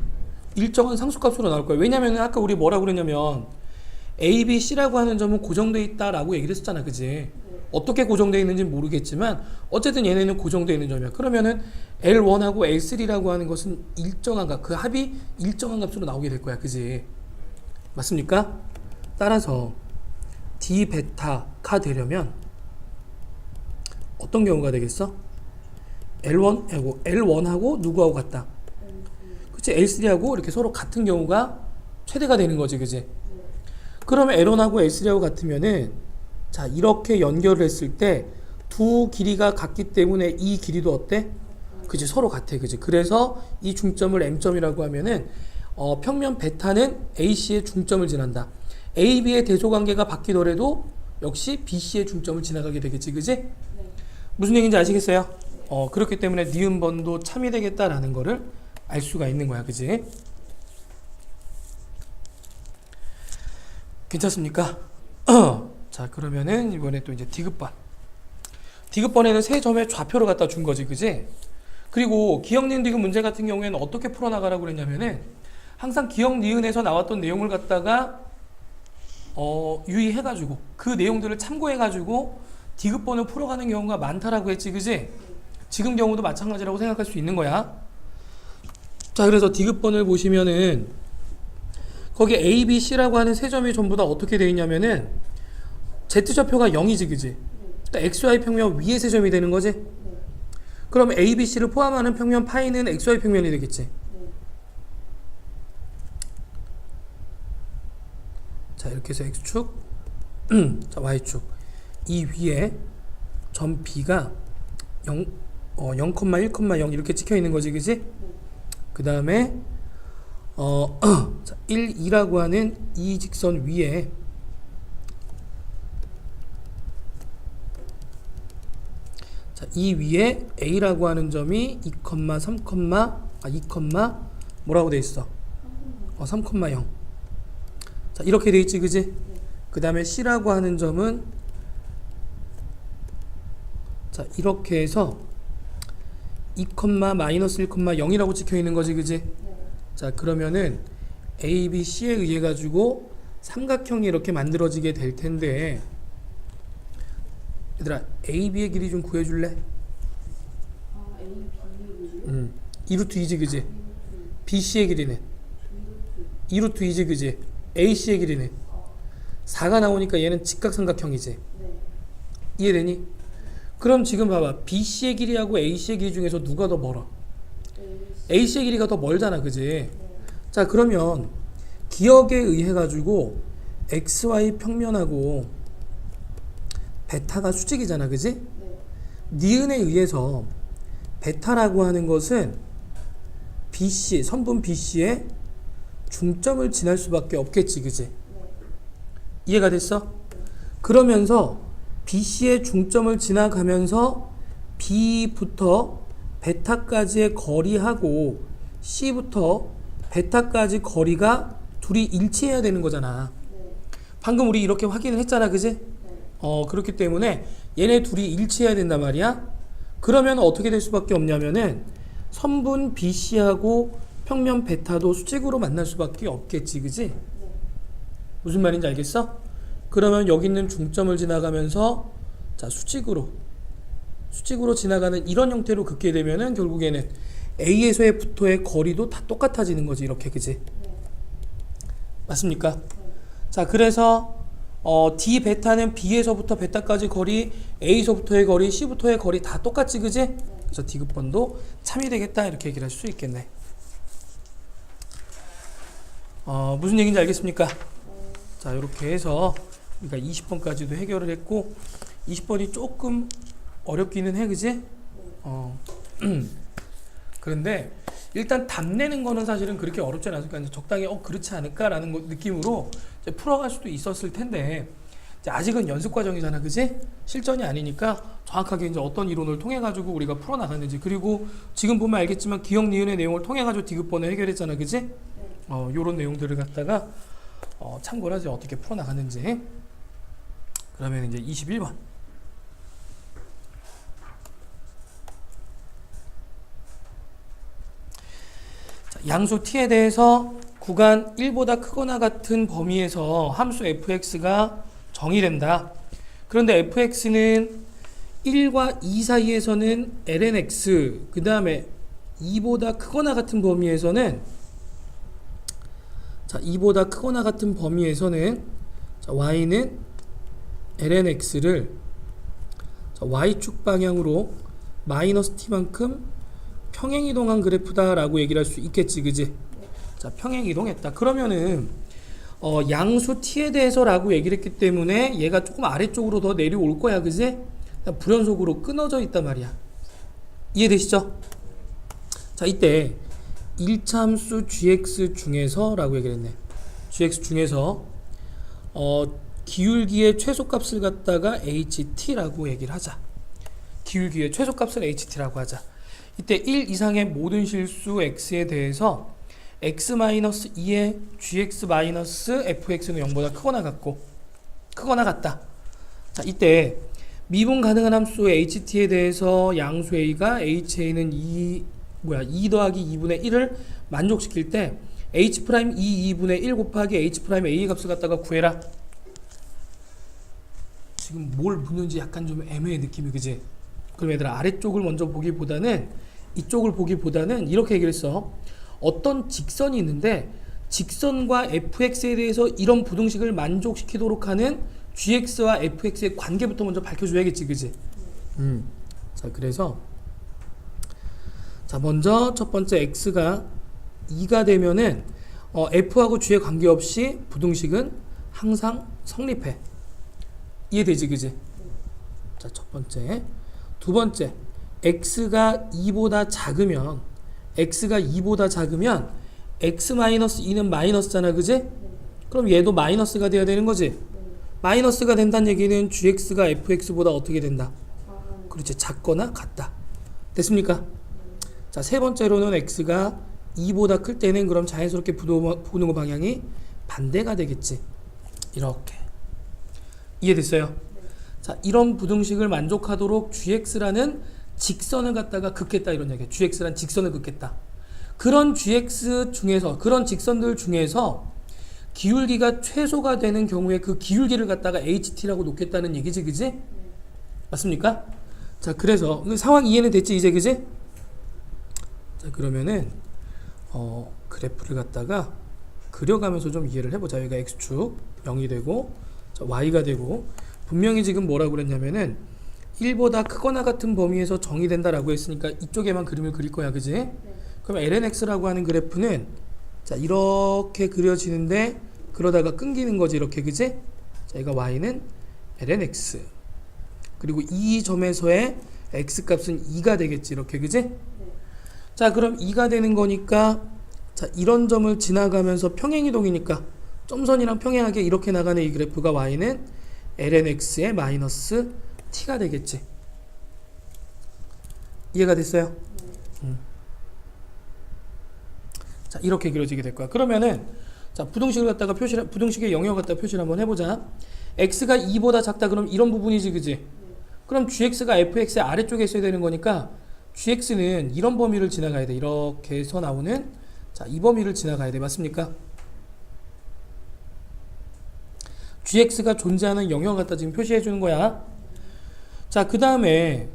일정한 상수값으로 나올 거야. 왜냐면 아까 우리 뭐라고 그랬냐면 A, B, C라고 하는 점은 고정되어 있다라고 얘기를 했었잖아, 그지? 어떻게 고정되어 있는지 모르겠지만 어쨌든 얘네는 고정되어 있는 점이야. 그러면은 L1하고 L3라고 하는 것은 일정한 값, 그 합이 일정한 값으로 나오게 될 거야, 그지? 맞습니까? 따라서 D 베타가 되려면 어떤 경우가 되겠어? L1하고 누구하고 같다? 그치? L3하고 이렇게 서로 같은 경우가 최대가 되는 거지, 그지? 그러면 L1하고 L3하고 같으면은 자, 이렇게 연결을 했을 때 두 길이가 같기 때문에 이 길이도 어때? 그치? 서로 같아, 그지? 그래서 이 중점을 M점이라고 하면은 평면 베타는 AC의 중점을 지난다. AB의 대소관계가 바뀌더라도 역시 BC의 중점을 지나가게 되겠지, 그지? 무슨 얘기인지 아시겠어요? 그렇기 때문에 니은번도 참이 되겠다라는 거를 알 수가 있는 거야, 그지? 괜찮습니까? 자, 그러면은 이번에 또 이제 디귿번. 디귿번에는 세 점의 좌표를 갖다 준 거지, 그지? 그리고 기억, 니은, 디귿 문제 같은 경우에는 어떻게 풀어나가라고 그랬냐면은 항상 기억, 니은에서 나왔던 내용을 갖다가 유의해가지고 그 내용들을 참고해가지고 디귿번을 풀어가는 경우가 많다라고 했지, 그지? 지금 경우도 마찬가지라고 생각할 수 있는 거야. 자, 그래서 디귿번을 보시면은 거기 A, B, C라고 하는 세 점이 전부 다 어떻게 되어 있냐면은 Z좌표가 0이지, 그지? 그러니까 XY 평면 위에 세 점이 되는 거지? 그럼 A, B, C를 포함하는 평면 파이는 XY 평면이 되겠지? 자, 이렇게 해서 X축, 자, Y축. 이 위에 점 B가 0,1,0 이렇게 찍혀 있는 거지, 그지? 그 다음에 1, 2라고 하는 이 직선 위에 이 위에 A라고 하는 점이 2, 3, 2, 뭐라고 돼 있어? 3,0. 자, 이렇게 돼 있지, 그지? 그 다음에 C라고 하는 점은 자, 이렇게 해서 2, 마이너스 1, 0이라고 찍혀 있는 거지, 그지? 자, 그러면은 A, B, C에 의해 가지고 삼각형이 이렇게 만들어지게 될 텐데, 얘들아, A, B의 길이 좀 구해줄래? A, B, 2루트 2지, 그지? B, C의 길이는 2루트 2지, 그지? A, C의 길이는 4가 나오니까 얘는 직각삼각형이지. 네. 이해되니? 그럼 지금 봐봐. B, C의 길이하고 A, C의 길이 중에서 누가 더 멀어? A, C의 길이가 더 멀잖아, 그지? 자, 그러면 기억에 의해 가지고 XY 평면하고 베타가 수직이잖아, 그지? 니은에 의해서 베타라고 하는 것은 BC, 선분 BC의 중점을 지날 수밖에 없겠지, 그지? 이해가 됐어? 그러면서 BC의 중점을 지나가면서 B부터 베타까지의 거리하고 C부터 베타까지 거리가 둘이 일치해야 되는 거잖아. 방금 우리 이렇게 확인을 했잖아, 그지? 그렇기 때문에 얘네 둘이 일치해야 된단 말이야. 그러면 어떻게 될 수밖에 없냐면은 선분 BC하고 평면 베타도 수직으로 만날 수밖에 없겠지, 그지? 무슨 말인지 알겠어? 그러면 여기 있는 중점을 지나가면서 자, 수직으로 지나가는 이런 형태로 긋게 되면은 결국에는 A에서부터의 거리도 다 똑같아지는 거지, 이렇게, 그지? 맞습니까? 자, 그래서 D 베타는 B에서부터 베타까지 거리, A서부터의 거리, C부터의 거리 다 똑같지, 그지? 그래서 D급번도 참이 되겠다, 이렇게 얘기를 할 수 있겠네. 무슨 얘기인지 알겠습니까? 자, 이렇게 해서 우리가 20번까지도 해결을 했고, 20번이 조금 어렵기는 해, 그지? 그런데 일단 답 내는 거는 사실은 그렇게 어렵지 않았으니까 적당히 그렇지 않을까라는 느낌으로 이제 풀어갈 수도 있었을 텐데, 이제 아직은 연습 과정이잖아, 그지? 실전이 아니니까 정확하게 이제 어떤 이론을 통해 가지고 우리가 풀어 나갔는지, 그리고 지금 보면 알겠지만 기억 니은의 내용을 통해 가지고 디귿번을 해결했잖아, 그지? 요런 내용들을 갖다가 참고를 하지, 어떻게 풀어 나갔는지. 그러면 이제 21번. 양수 t에 대해서 구간 1보다 크거나 같은 범위에서 함수 fx가 정의된다. 그런데 fx는 1과 2 사이에서는 lnx, 그 다음에 2보다 크거나 같은 범위에서는, 자, 2보다 크거나 같은 범위에서는 자, y는 lnx를 자, y축 방향으로 마이너스 t만큼 평행이동한 그래프다라고 얘기를 할 수 있겠지, 그지? 자, 평행이동했다. 그러면은 양수 t에 대해서라고 얘기를 했기 때문에 얘가 조금 아래쪽으로 더 내려올 거야, 그지? 불연속으로 끊어져 있단 말이야. 이해되시죠? 자, 이때 1차 함수 gx 중에서라고 얘기를 했네. gx 중에서 기울기의 최소값을 갖다가 ht라고 얘기를 하자. 기울기의 최소값을 ht라고 하자. 이때 1 이상의 모든 실수 x에 대해서 x-2의 gx-fx는 0보다 크거나 같다. 자, 이때 미분 가능한 함수 ht에 대해서 양수 a가 ha는 2 더하기 2분의 1을 만족시킬 때 h' 2분의 1 곱하기 h' a의 값을 갖다가 구해라. 지금 뭘 묻는지 약간 좀 애매해, 느낌이, 그지? 그럼 얘들아, 아래쪽을 먼저 보기보다는, 이쪽을 보기보다는 이렇게 얘기를 했어. 어떤 직선이 있는데 직선과 fx에 대해서 이런 부등식을 만족시키도록 하는 gx와 fx의 관계부터 먼저 밝혀줘야겠지, 그지? 자, 그래서 자, 먼저 첫 번째 x가 2가 되면은 f하고 g에 관계없이 부등식은 항상 성립해. 이해되지, 그지? 자, 첫 번째. 두 번째, x가 2보다 작으면 x-2는 마이너스잖아, 그지? 그럼 얘도 마이너스가 돼야 되는 거지? 마이너스가 된다는 얘기는 gx가 fx보다 어떻게 된다? 그렇지. 작거나 같다. 됐습니까? 자, 세 번째로는 x가 2보다 클 때는 그럼 자연스럽게 부등호 방향이 반대가 되겠지. 이렇게. 이해됐어요? 자, 이런 부등식을 만족하도록 gx라는 직선을 갖다가 긋겠다 이런 얘기야. gx라는 직선을 긋겠다. 그런 gx 중에서, 그런 직선들 중에서 기울기가 최소가 되는 경우에 그 기울기를 갖다가 ht라고 놓겠다는 얘기지, 그지? 맞습니까? 자, 그래서 상황 이해는 됐지, 이제, 그지? 자, 그러면은 그래프를 갖다가 그려가면서 좀 이해를 해보자. 여기가 x축 0이 되고, 자, y가 되고, 분명히 지금 뭐라고 그랬냐면은 1보다 크거나 같은 범위에서 정의된다라고 했으니까 이쪽에만 그림을 그릴 거야, 그지? 그럼 lnx라고 하는 그래프는 자, 이렇게 그려지는데 그러다가 끊기는 거지, 이렇게, 그지? 자, 얘가 y는 lnx. 그리고 이 점에서의 x 값은 2가 되겠지, 이렇게, 그지? 자, 그럼 2가 되는 거니까 자, 이런 점을 지나가면서 평행이동이니까 점선이랑 평행하게 이렇게 나가는 이 그래프가 y는 lnx의 마이너스 t가 되겠지. 이해가 됐어요? 자, 이렇게 그려지게 될 거야. 그러면은 자, 부등식을 갖다가 부등식의 영역을 갖다가 표시를 한번 해보자. x가 2보다 작다 그럼 이런 부분이지, 그지? 그럼 gx가 fx의 아래쪽에 있어야 되는 거니까 gx는 이런 범위를 지나가야 돼. 이렇게 해서 나오는 자, 이 범위를 지나가야 돼. 맞습니까? gx가 존재하는 영역을 갖다 지금 표시해 주는 거야. 자, 그 다음에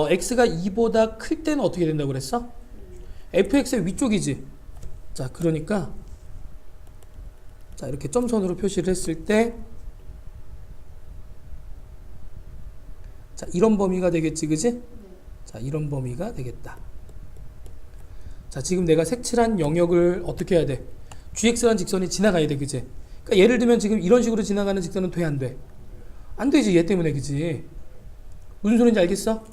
x가 2보다 클 때는 어떻게 된다고 그랬어? fx의 위쪽이지. 자, 그러니까 자, 이렇게 점선으로 표시를 했을 때 자, 이런 범위가 되겠지, 그지? 자, 이런 범위가 되겠다. 자, 지금 내가 색칠한 영역을 어떻게 해야 돼? gx라는 직선이 지나가야 돼, 그지? 그러니까 예를 들면 지금 이런 식으로 지나가는 직선은 돼, 안 돼? 안 되지, 얘 때문에, 그지? 무슨 소리인지 알겠어?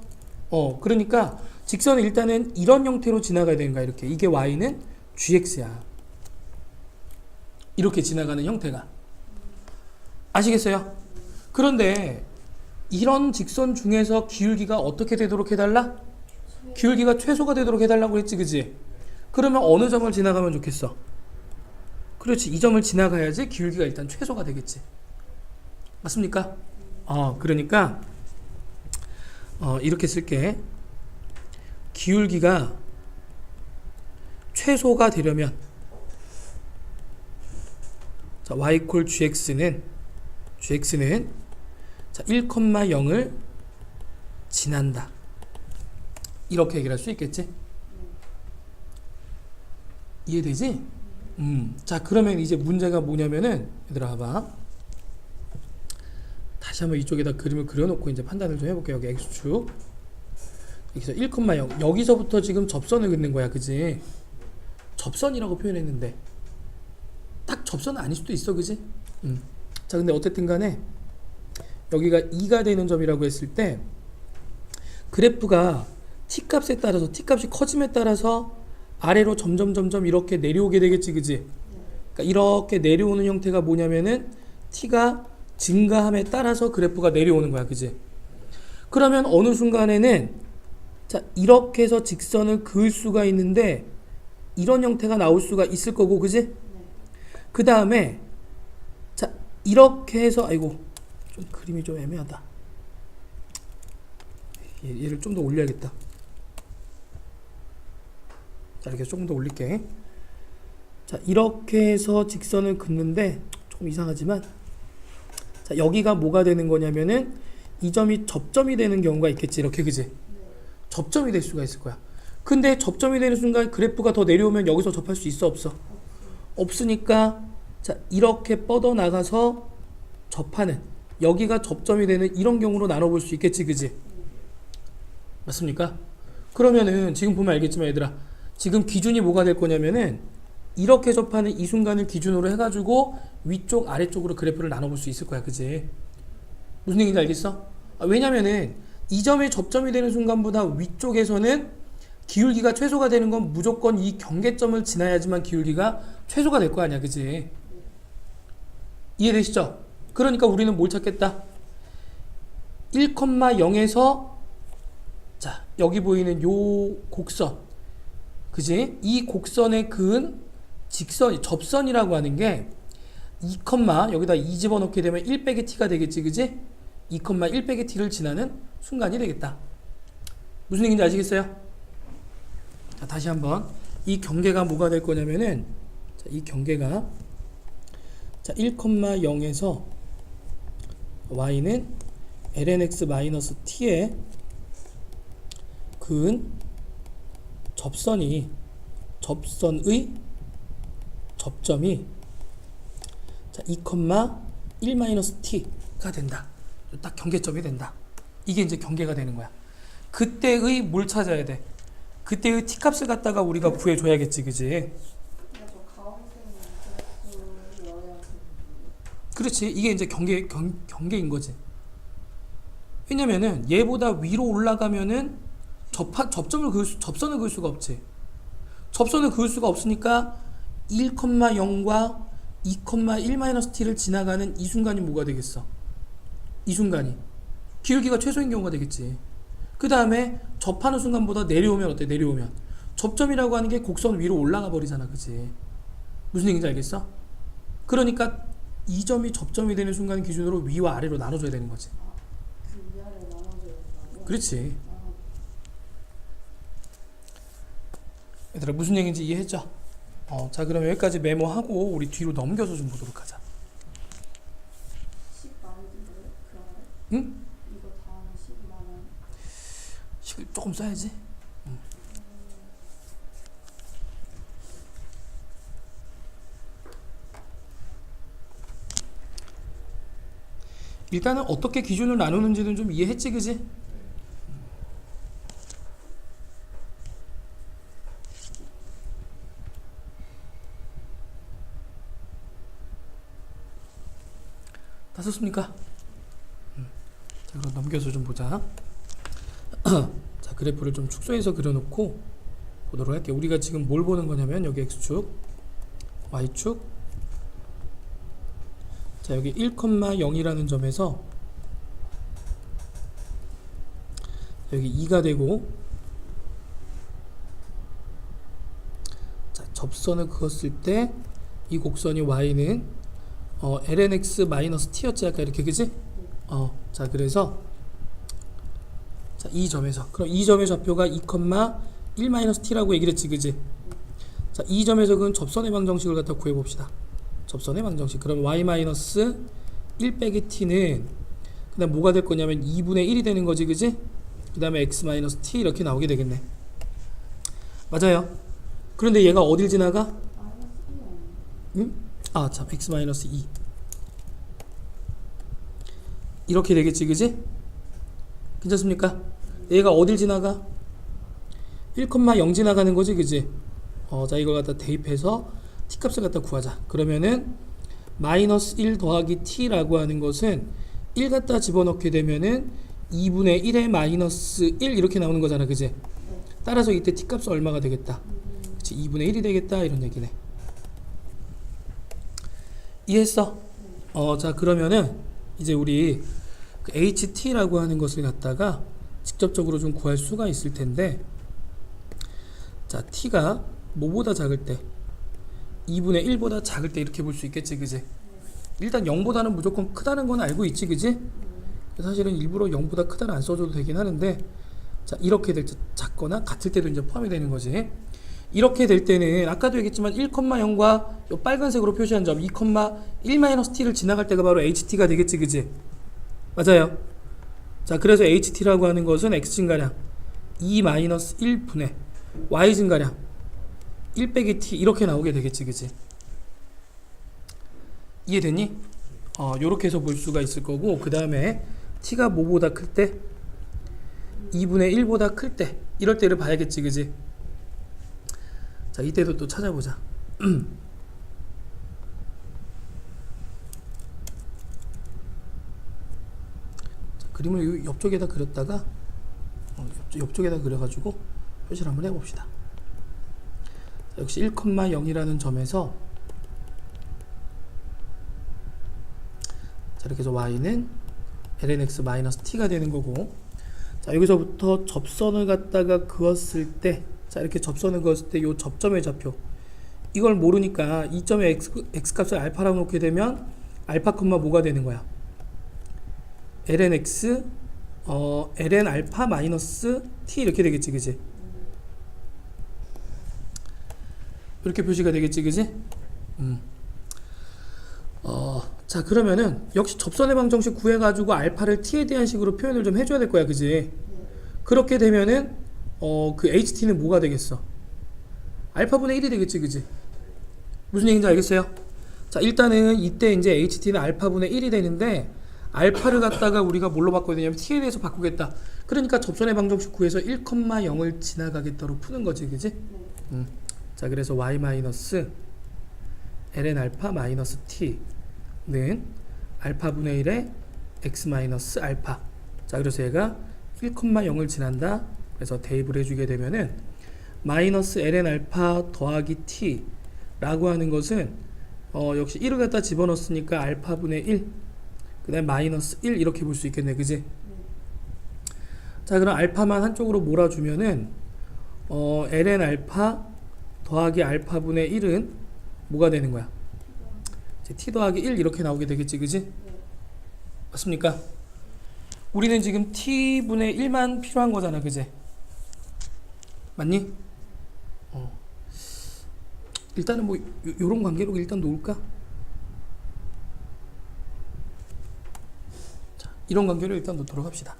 그러니까 직선은 일단은 이런 형태로 지나가야 되는 거야, 이렇게. 이게 y는 gx야. 이렇게 지나가는 형태가. 아시겠어요? 그런데 이런 직선 중에서 기울기가 어떻게 되도록 해달라? 기울기가 최소가 되도록 해달라고 했지, 그지? 그러면 어느 점을 지나가면 좋겠어? 그렇지, 이 점을 지나가야지 기울기가 일단 최소가 되겠지. 맞습니까? 그러니까 이렇게 쓸게. 기울기가 최소가 되려면 자, y 콜 gx는 자, 1,0을 지난다. 이렇게 얘기를 할 수 있겠지? 이해되지? 자, 그러면 이제 문제가 뭐냐면은 얘들아 봐봐. 다시 한번 이쪽에다 그림을 그려놓고 이제 판단을 좀 해볼게요. 여기 x축 여기서 1,0 여기서부터 지금 접선을 긋는 거야, 그지? 접선이라고 표현했는데 딱 접선은 아닐 수도 있어, 그지? 자, 근데 어쨌든 간에 여기가 2가 되는 점이라고 했을 때 그래프가 t값에 따라서 t값이 커짐에 따라서 아래로 점점 이렇게 내려오게 되겠지, 그지? 그러니까 이렇게 내려오는 형태가 뭐냐면은 t가 증가함에 따라서 그래프가 내려오는 거야, 그지? 그러면 어느 순간에는 자, 이렇게 해서 직선을 그을 수가 있는데 이런 형태가 나올 수가 있을 거고, 그지? 그 다음에 자, 이렇게 해서 아이고 좀 그림이 좀 애매하다. 얘를 좀 더 올려야겠다. 자, 이렇게 조금 더 올릴게. 자, 이렇게 해서 직선을 긋는데 조금 이상하지만 자, 여기가 뭐가 되는 거냐면은 이 점이 접점이 되는 경우가 있겠지, 이렇게, 그지? 접점이 될 수가 있을 거야. 근데 접점이 되는 순간 그래프가 더 내려오면 여기서 접할 수 있어, 없어? 없으니까 자, 이렇게 뻗어 나가서 접하는, 여기가 접점이 되는 이런 경우로 나눠볼 수 있겠지, 그지? 맞습니까? 그러면은 지금 보면 알겠지만 얘들아, 지금 기준이 뭐가 될 거냐면은 이렇게 접하는 이 순간을 기준으로 해가지고 위쪽 아래쪽으로 그래프를 나눠볼 수 있을 거야, 그지? 무슨 얘기인지 알겠어? 왜냐면은 이 점에 접점이 되는 순간보다 위쪽에서는 기울기가 최소가 되는 건 무조건 이 경계점을 지나야지만 기울기가 최소가 될 거 아니야, 그지? 이해되시죠? 그러니까 우리는 뭘 찾겠다? 1,0에서 자, 여기 보이는 요 곡선, 그지? 이 곡선에 그은 직선, 접선이라고 하는 게 2, 여기다 2 집어넣게 되면 1 빼기 t가 되겠지, 그지? 2, 1 빼기 t를 지나는 순간이 되겠다. 무슨 얘기인지 아시겠어요? 자, 다시 한번 이 경계가 뭐가 될 거냐면은, 자, 이 경계가 자, 1,0에서 y는 lnx-t에 그은 접선의 접점이 자, 2,1-t가 된다. 딱 경계점이 된다. 이게 이제 경계가 되는 거야. 그때의 뭘 찾아야 돼? 그때의 t 값을 갖다가 우리가 구해줘야겠지, 그지? 근데 저 가운데는 그 여야 그렇지. 이게 이제 경계인 거지. 왜냐면은 얘보다 위로 올라가면은 접선을 그을 수가 없지. 접선을 그을 수가 없으니까 1,0과 2,1-t를 지나가는 이 순간이 뭐가 되겠어? 이 순간이 기울기가 최소인 경우가 되겠지. 그 다음에 접하는 순간보다 내려오면 어때? 내려오면 접점이라고 하는 게 곡선 위로 올라가 버리잖아, 그치? 무슨 얘기인지 알겠어? 그러니까 이 점이 접점이 되는 순간 기준으로 위와 아래로 나눠줘야 되는 거지. 그 위아래 나눠줘야 된다고? 그렇지. 아, 얘들아, 무슨 얘기인지 이해했죠? 자, 그럼 여기까지 메모하고 우리 뒤로 넘겨서 좀 보도록 하자. 10 나누던데? 그러면? 응? 이거 다음에 10 나누면 식을 조금 써야지. 일단은 어떻게 기준을 나누는지는 좀 이해했지, 그지? 다 썼습니까? 자, 그럼 넘겨서 좀 보자. 자, 그래프를 좀 축소해서 그려놓고 보도록 할게요. 우리가 지금 뭘 보는 거냐면 여기 x축, y축, 자, 여기 1,0이라는 점에서 여기 2가 되고, 자, 접선을 그었을 때 이 곡선이 y는 lnx-t였지, 아까 이렇게, 그지? 자, 그래서 자, 이 점에서, 그럼 이 점의 좌표가 2,1-t라고 얘기를 했지, 그지? 자, 이 점에서 그은 접선의 방정식을 갖다 구해봅시다. 접선의 방정식. 그럼 y-1 빼기 t는 그 다음 뭐가 될 거냐면 2분의 1이 되는 거지, 그지? 그 다음에 x-t 이렇게 나오게 되겠네. 맞아요. 그런데 얘가 어딜 지나가? 마이너스 1 아니에요? 응? 아, 참, x-2 이렇게 되겠지, 그지? 괜찮습니까? 얘가 어딜 지나가? 1,0 지나가는 거지, 그지? 자, 이걸 갖다 대입해서 t 값을 갖다 구하자. 그러면은 마이너스 1 더하기 t라고 하는 것은 1 갖다 집어넣게 되면은 2분의 1에 마이너스 1 이렇게 나오는 거잖아, 그지? 네. 따라서 이때 t 값은 얼마가 되겠다? 그치, 2분의 1이 되겠다, 이런 얘기네. 이해했어? 자, 그러면은 이제 우리 그 ht라고 하는 것을 갖다가 직접적으로 좀 구할 수가 있을 텐데, 자, t가 뭐보다 작을 때? 2분의 1보다 작을 때 이렇게 볼 수 있겠지, 그지? 일단 0보다는 무조건 크다는 건 알고 있지, 그지? 사실은 일부러 0보다 크다는 안 써줘도 되긴 하는데, 자, 이렇게 될 때 작거나 같을 때도 이제 포함이 되는 거지. 이렇게 될 때는 아까도 얘기했지만 1,0과 요 빨간색으로 표시한 점 2,1-t를 지나갈 때가 바로 ht가 되겠지, 그지? 맞아요. 자, 그래서 ht라고 하는 것은 x 증가량 2-1분의 y 증가량 1 빼기 t 이렇게 나오게 되겠지, 그지? 이해됐니? 요렇게 해서 볼 수가 있을 거고, 그 다음에 t가 뭐보다 클 때? 2분의 1보다 클 때, 이럴 때를 봐야겠지, 그지? 자, 이때도 또 찾아보자. 자, 그림을 옆쪽에다 그렸다가 옆쪽에다 그려가지고 표시를 한번 해봅시다. 자, 역시 1,0이라는 점에서 자, 이렇게 해서 y는 lnx-t가 되는 거고, 자, 여기서부터 접선을 갖다가 그었을 때, 자, 이렇게 접선을 그었을 때 요 접점의 좌표. 이걸 모르니까 이 점의 x 값을 알파라고 놓게 되면 알파 콤마 뭐가 되는 거야? ln x ln 알파 마이너스 t 이렇게 되겠지, 그지? 이렇게 표시가 되겠지, 그지? 자, 그러면은 역시 접선의 방정식 구해가지고 알파를 t에 대한 식으로 표현을 좀 해줘야 될 거야, 그지? 그렇게 되면은 그 ht는 뭐가 되겠어? 알파분의 1이 되겠지, 그지? 무슨 얘기인지 알겠어요? 자, 일단은 이때 이제 ht는 알파분의 1이 되는데 알파를 갖다가 우리가 뭘로 바꿔야 되냐면 t에 대해서 바꾸겠다. 그러니까 접선의 방정식 구해서 1,0을 지나가겠다로 푸는 거지, 그지? 자, 그래서 y 마이너스 ln 알파 마이너스 t는 알파분의 1에 x 마이너스 알파. 자, 그래서 얘가 1,0을 지난다. 그래서 대입을 해주게 되면은 마이너스 ln 알파 더하기 t 라고 하는 것은 역시 1을 갖다 집어넣었으니까 알파분의 1, 그 다음에 마이너스 1 이렇게 볼 수 있겠네, 그지? 자, 그럼 알파만 한쪽으로 몰아주면은 ln 알파 더하기 알파분의 1은 뭐가 되는 거야? 이제 t 더하기 1 이렇게 나오게 되겠지, 그지? 맞습니까? 우리는 지금 t분의 1만 필요한 거잖아, 그지? 맞니? 일단은 뭐 요런 관계로 일단 놓을까? 자, 이런 관계로 일단 놓도록 합시다.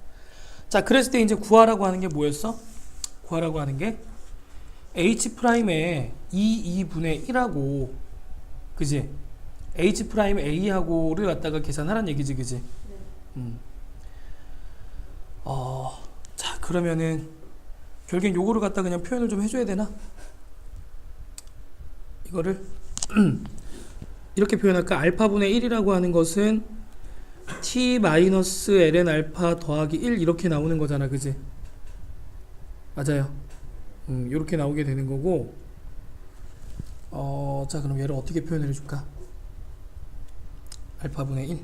자, 그랬을 때 이제 구하라고 하는 게 뭐였어? 구하라고 하는 게 H'의 2분의 1하고, 그지? H'A하고를 갖다가 계산하라는 얘기지, 그지? 자, 그러면은 결국엔 요거를 갖다 그냥 표현을 좀 해줘야 되나? 이거를 이렇게 표현할까? 알파분의 1이라고 하는 것은 t 마이너스 ln 알파 더하기 1 이렇게 나오는 거잖아, 그지? 맞아요. 이렇게 나오게 되는 거고, 자, 그럼 얘를 어떻게 표현을 해줄까? 알파분의 1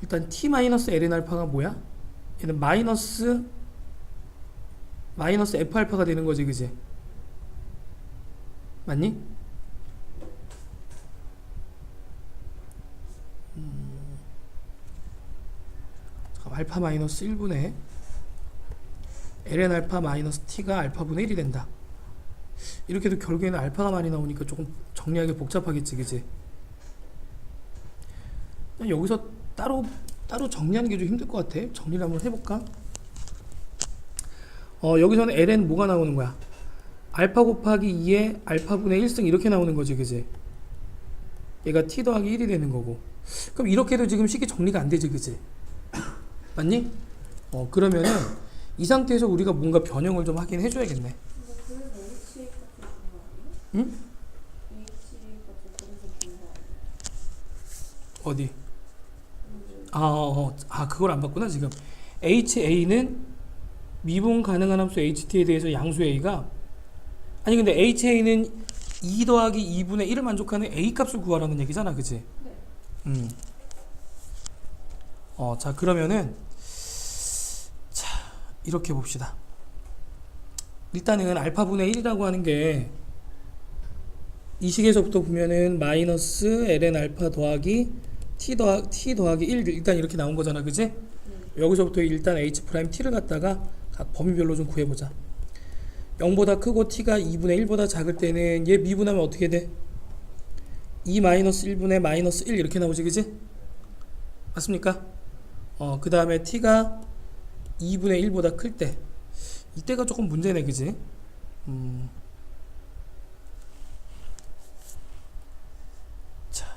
일단 t 마이너스 ln 알파가 뭐야? 얘는 마이너스 f 알파가 되는 거지, 그지? 맞니? 잠깐, 알파 마이너스 1분의 ln 알파 마이너스 t가 알파분의 1이 된다. 이렇게 해도 결국에는 알파가 많이 나오니까 조금 정리하기 복잡하겠지, 그지? 여기서 따로 정리하는 게 좀 힘들 것 같아. 정리를 한번 해볼까? 여기서는 ln 뭐가 나오는 거야? 알파 곱하기 2에 알파분의 1승 이렇게 나오는 거지, 그지? 얘가 t 더하기 1이 되는 거고. 그럼 이렇게 해도 지금 쉽게 정리가 안 되지, 그지? 맞니? 그러면은 이 상태에서 우리가 뭔가 변형을 좀 하긴 해줘야겠네. 응? 어디? 그걸 안 봤구나, 지금. HA는 미분 가능한 함수 HT에 대해서 양수 A가, 아니 근데 HA는 2 더하기 2분의 1을 만족하는 A 값을 구하라는 얘기잖아, 그치? 네. 자, 그러면은 자, 이렇게 봅시다. 일단은 알파분의 1이라고 하는 게 이 식에서부터 보면은 마이너스 ln 알파 더하기 t 더하기 1 일단 이렇게 나온 거잖아, 그지? 여기서부터 일단 H'T를 갖다가 각 범위별로 좀 구해보자. 0보다 크고 t가 2분의 1보다 작을 때는 얘 미분하면 어떻게 돼? 2 마이너스 1분의 마이너스 1 이렇게 나오지, 그지? 맞습니까? 그 다음에 t가 2분의 1보다 클 때, 이때가 조금 문제네, 그지? 자,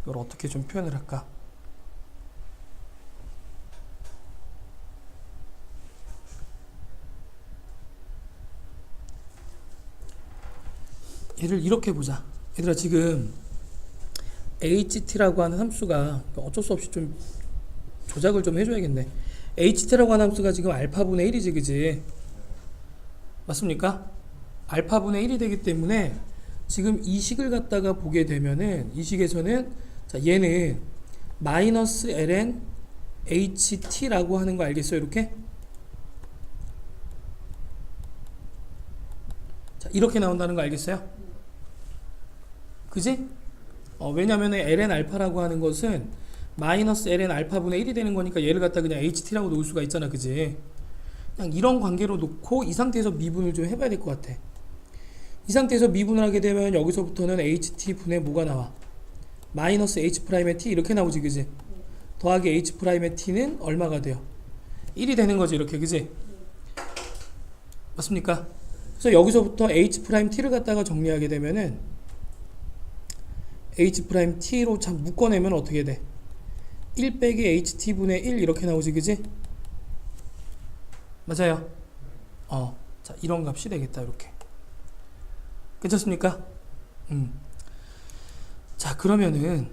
이걸 어떻게 좀 표현을 할까? 얘를 이렇게 보자. 얘들아, 지금 ht라고 하는 함수가 어쩔 수 없이 좀 조작을 좀 해줘야겠네. ht라고 하는 함수가 지금 알파분의 1이지, 그지? 맞습니까? 알파분의 1이 되기 때문에 지금 이 식을 갖다가 보게 되면은 이 식에서는 자, 얘는 마이너스 ln ht라고 하는 거 알겠어요? 이렇게? 자, 이렇게 나온다는 거 알겠어요? 그지? 왜냐면은 ln 알파라고 하는 것은 마이너스 ln 알파분의 1이 되는 거니까 얘를 갖다 그냥 ht라고 놓을 수가 있잖아. 그지? 그냥 이런 관계로 놓고 이 상태에서 미분을 좀 해봐야 될 것 같아. 이 상태에서 미분을 하게 되면 여기서부터는 ht분의 뭐가 나와? 마이너스 h'의 t 이렇게 나오지. 그지? 더하기 h'의 t는 얼마가 돼요? 1이 되는 거지. 이렇게. 그지? 맞습니까? 그래서 여기서부터 h't를 갖다가 정리하게 되면은 h't로 참 묶어내면 어떻게 돼? 1 빼기 ht분의 1 이렇게 나오지. 그지? 맞아요. 자, 이런 값이 되겠다. 이렇게. 괜찮습니까? 자, 그러면은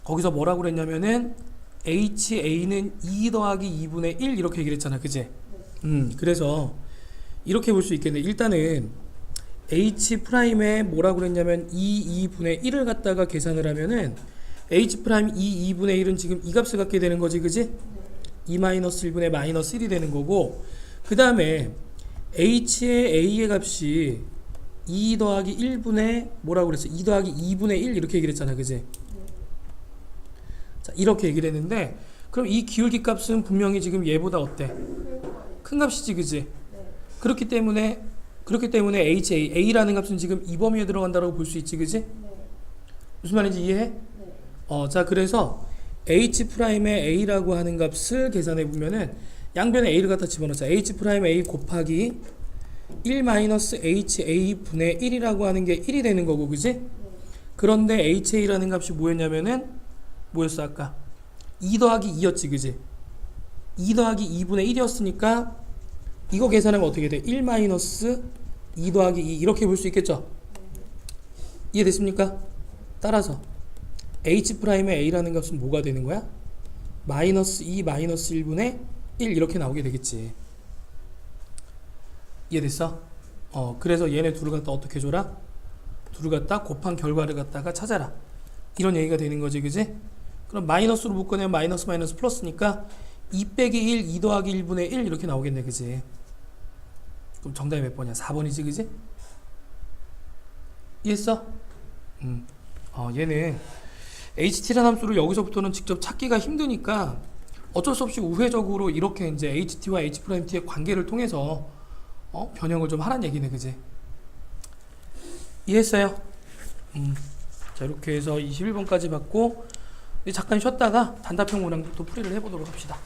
거기서 뭐라고 그랬냐면은 ha는 2 더하기 2분의 1 이렇게 얘기를 했잖아. 그지? 그래서 이렇게 볼 수 있겠네. 일단은 h'에 뭐라고 그랬냐면 2분의 1을 갖다가 계산을 하면은 h' 2분의 1은 지금 이 값을 갖게 되는 거지. 그지? 2-1분의 마이너스 1이 되는 거고, 그 다음에 h의 a의 값이 2 더하기 1분의 뭐라고 그랬어? 2 더하기 2분의 1 이렇게 얘기를 했잖아. 그지? 자, 이렇게 얘기를 했는데, 그럼 이 기울기 값은 분명히 지금 얘보다 어때? 큰 값이지. 그지? 그렇기 때문에 a라는 값은 지금 이 범위에 들어간다고 볼 수 있지. 그지? 무슨 말인지 이해해? 자, 그래서 h'의 a라고 하는 값을 계산해 보면은 양변에 a를 갖다 집어넣자. h'의 a 곱하기 1-ha 분의 1이라고 하는 게 1이 되는 거고. 그지? 그런데 ha라는 값이 뭐였냐면은 뭐였어 아까? 2 더하기 2였지. 그지? 2 더하기 2분의 1이었으니까 이거 계산하면 어떻게 돼? 1-2 더하기 2 이렇게 볼 수 있겠죠? 이해됐습니까? 따라서 h'의 a라는 값은 뭐가 되는 거야? 마이너스 2 마이너스 1분의 1 이렇게 나오게 되겠지. 이해됐어? 그래서 얘네 둘을 갖다 어떻게 줘라? 둘을 갖다 곱한 결과를 갖다가 찾아라. 이런 얘기가 되는 거지. 그지? 그럼 마이너스로 묶어내면 마이너스 마이너스 플러스니까 2 빼기 1 2 더하기 1분의 1 이렇게 나오겠네. 그지? 그럼 정답이 몇 번이야? 4번이지. 그지? 이해했어? 얘는 ht라는 함수를 여기서부터는 직접 찾기가 힘드니까 어쩔 수 없이 우회적으로 이렇게 이제 ht와 h't의 관계를 통해서 변형을 좀 하라는 얘기네. 그지? 이해했어요? 자, 이렇게 해서 21번까지 받고 잠깐 쉬었다가 단답형 문항부터 풀이를 해보도록 합시다.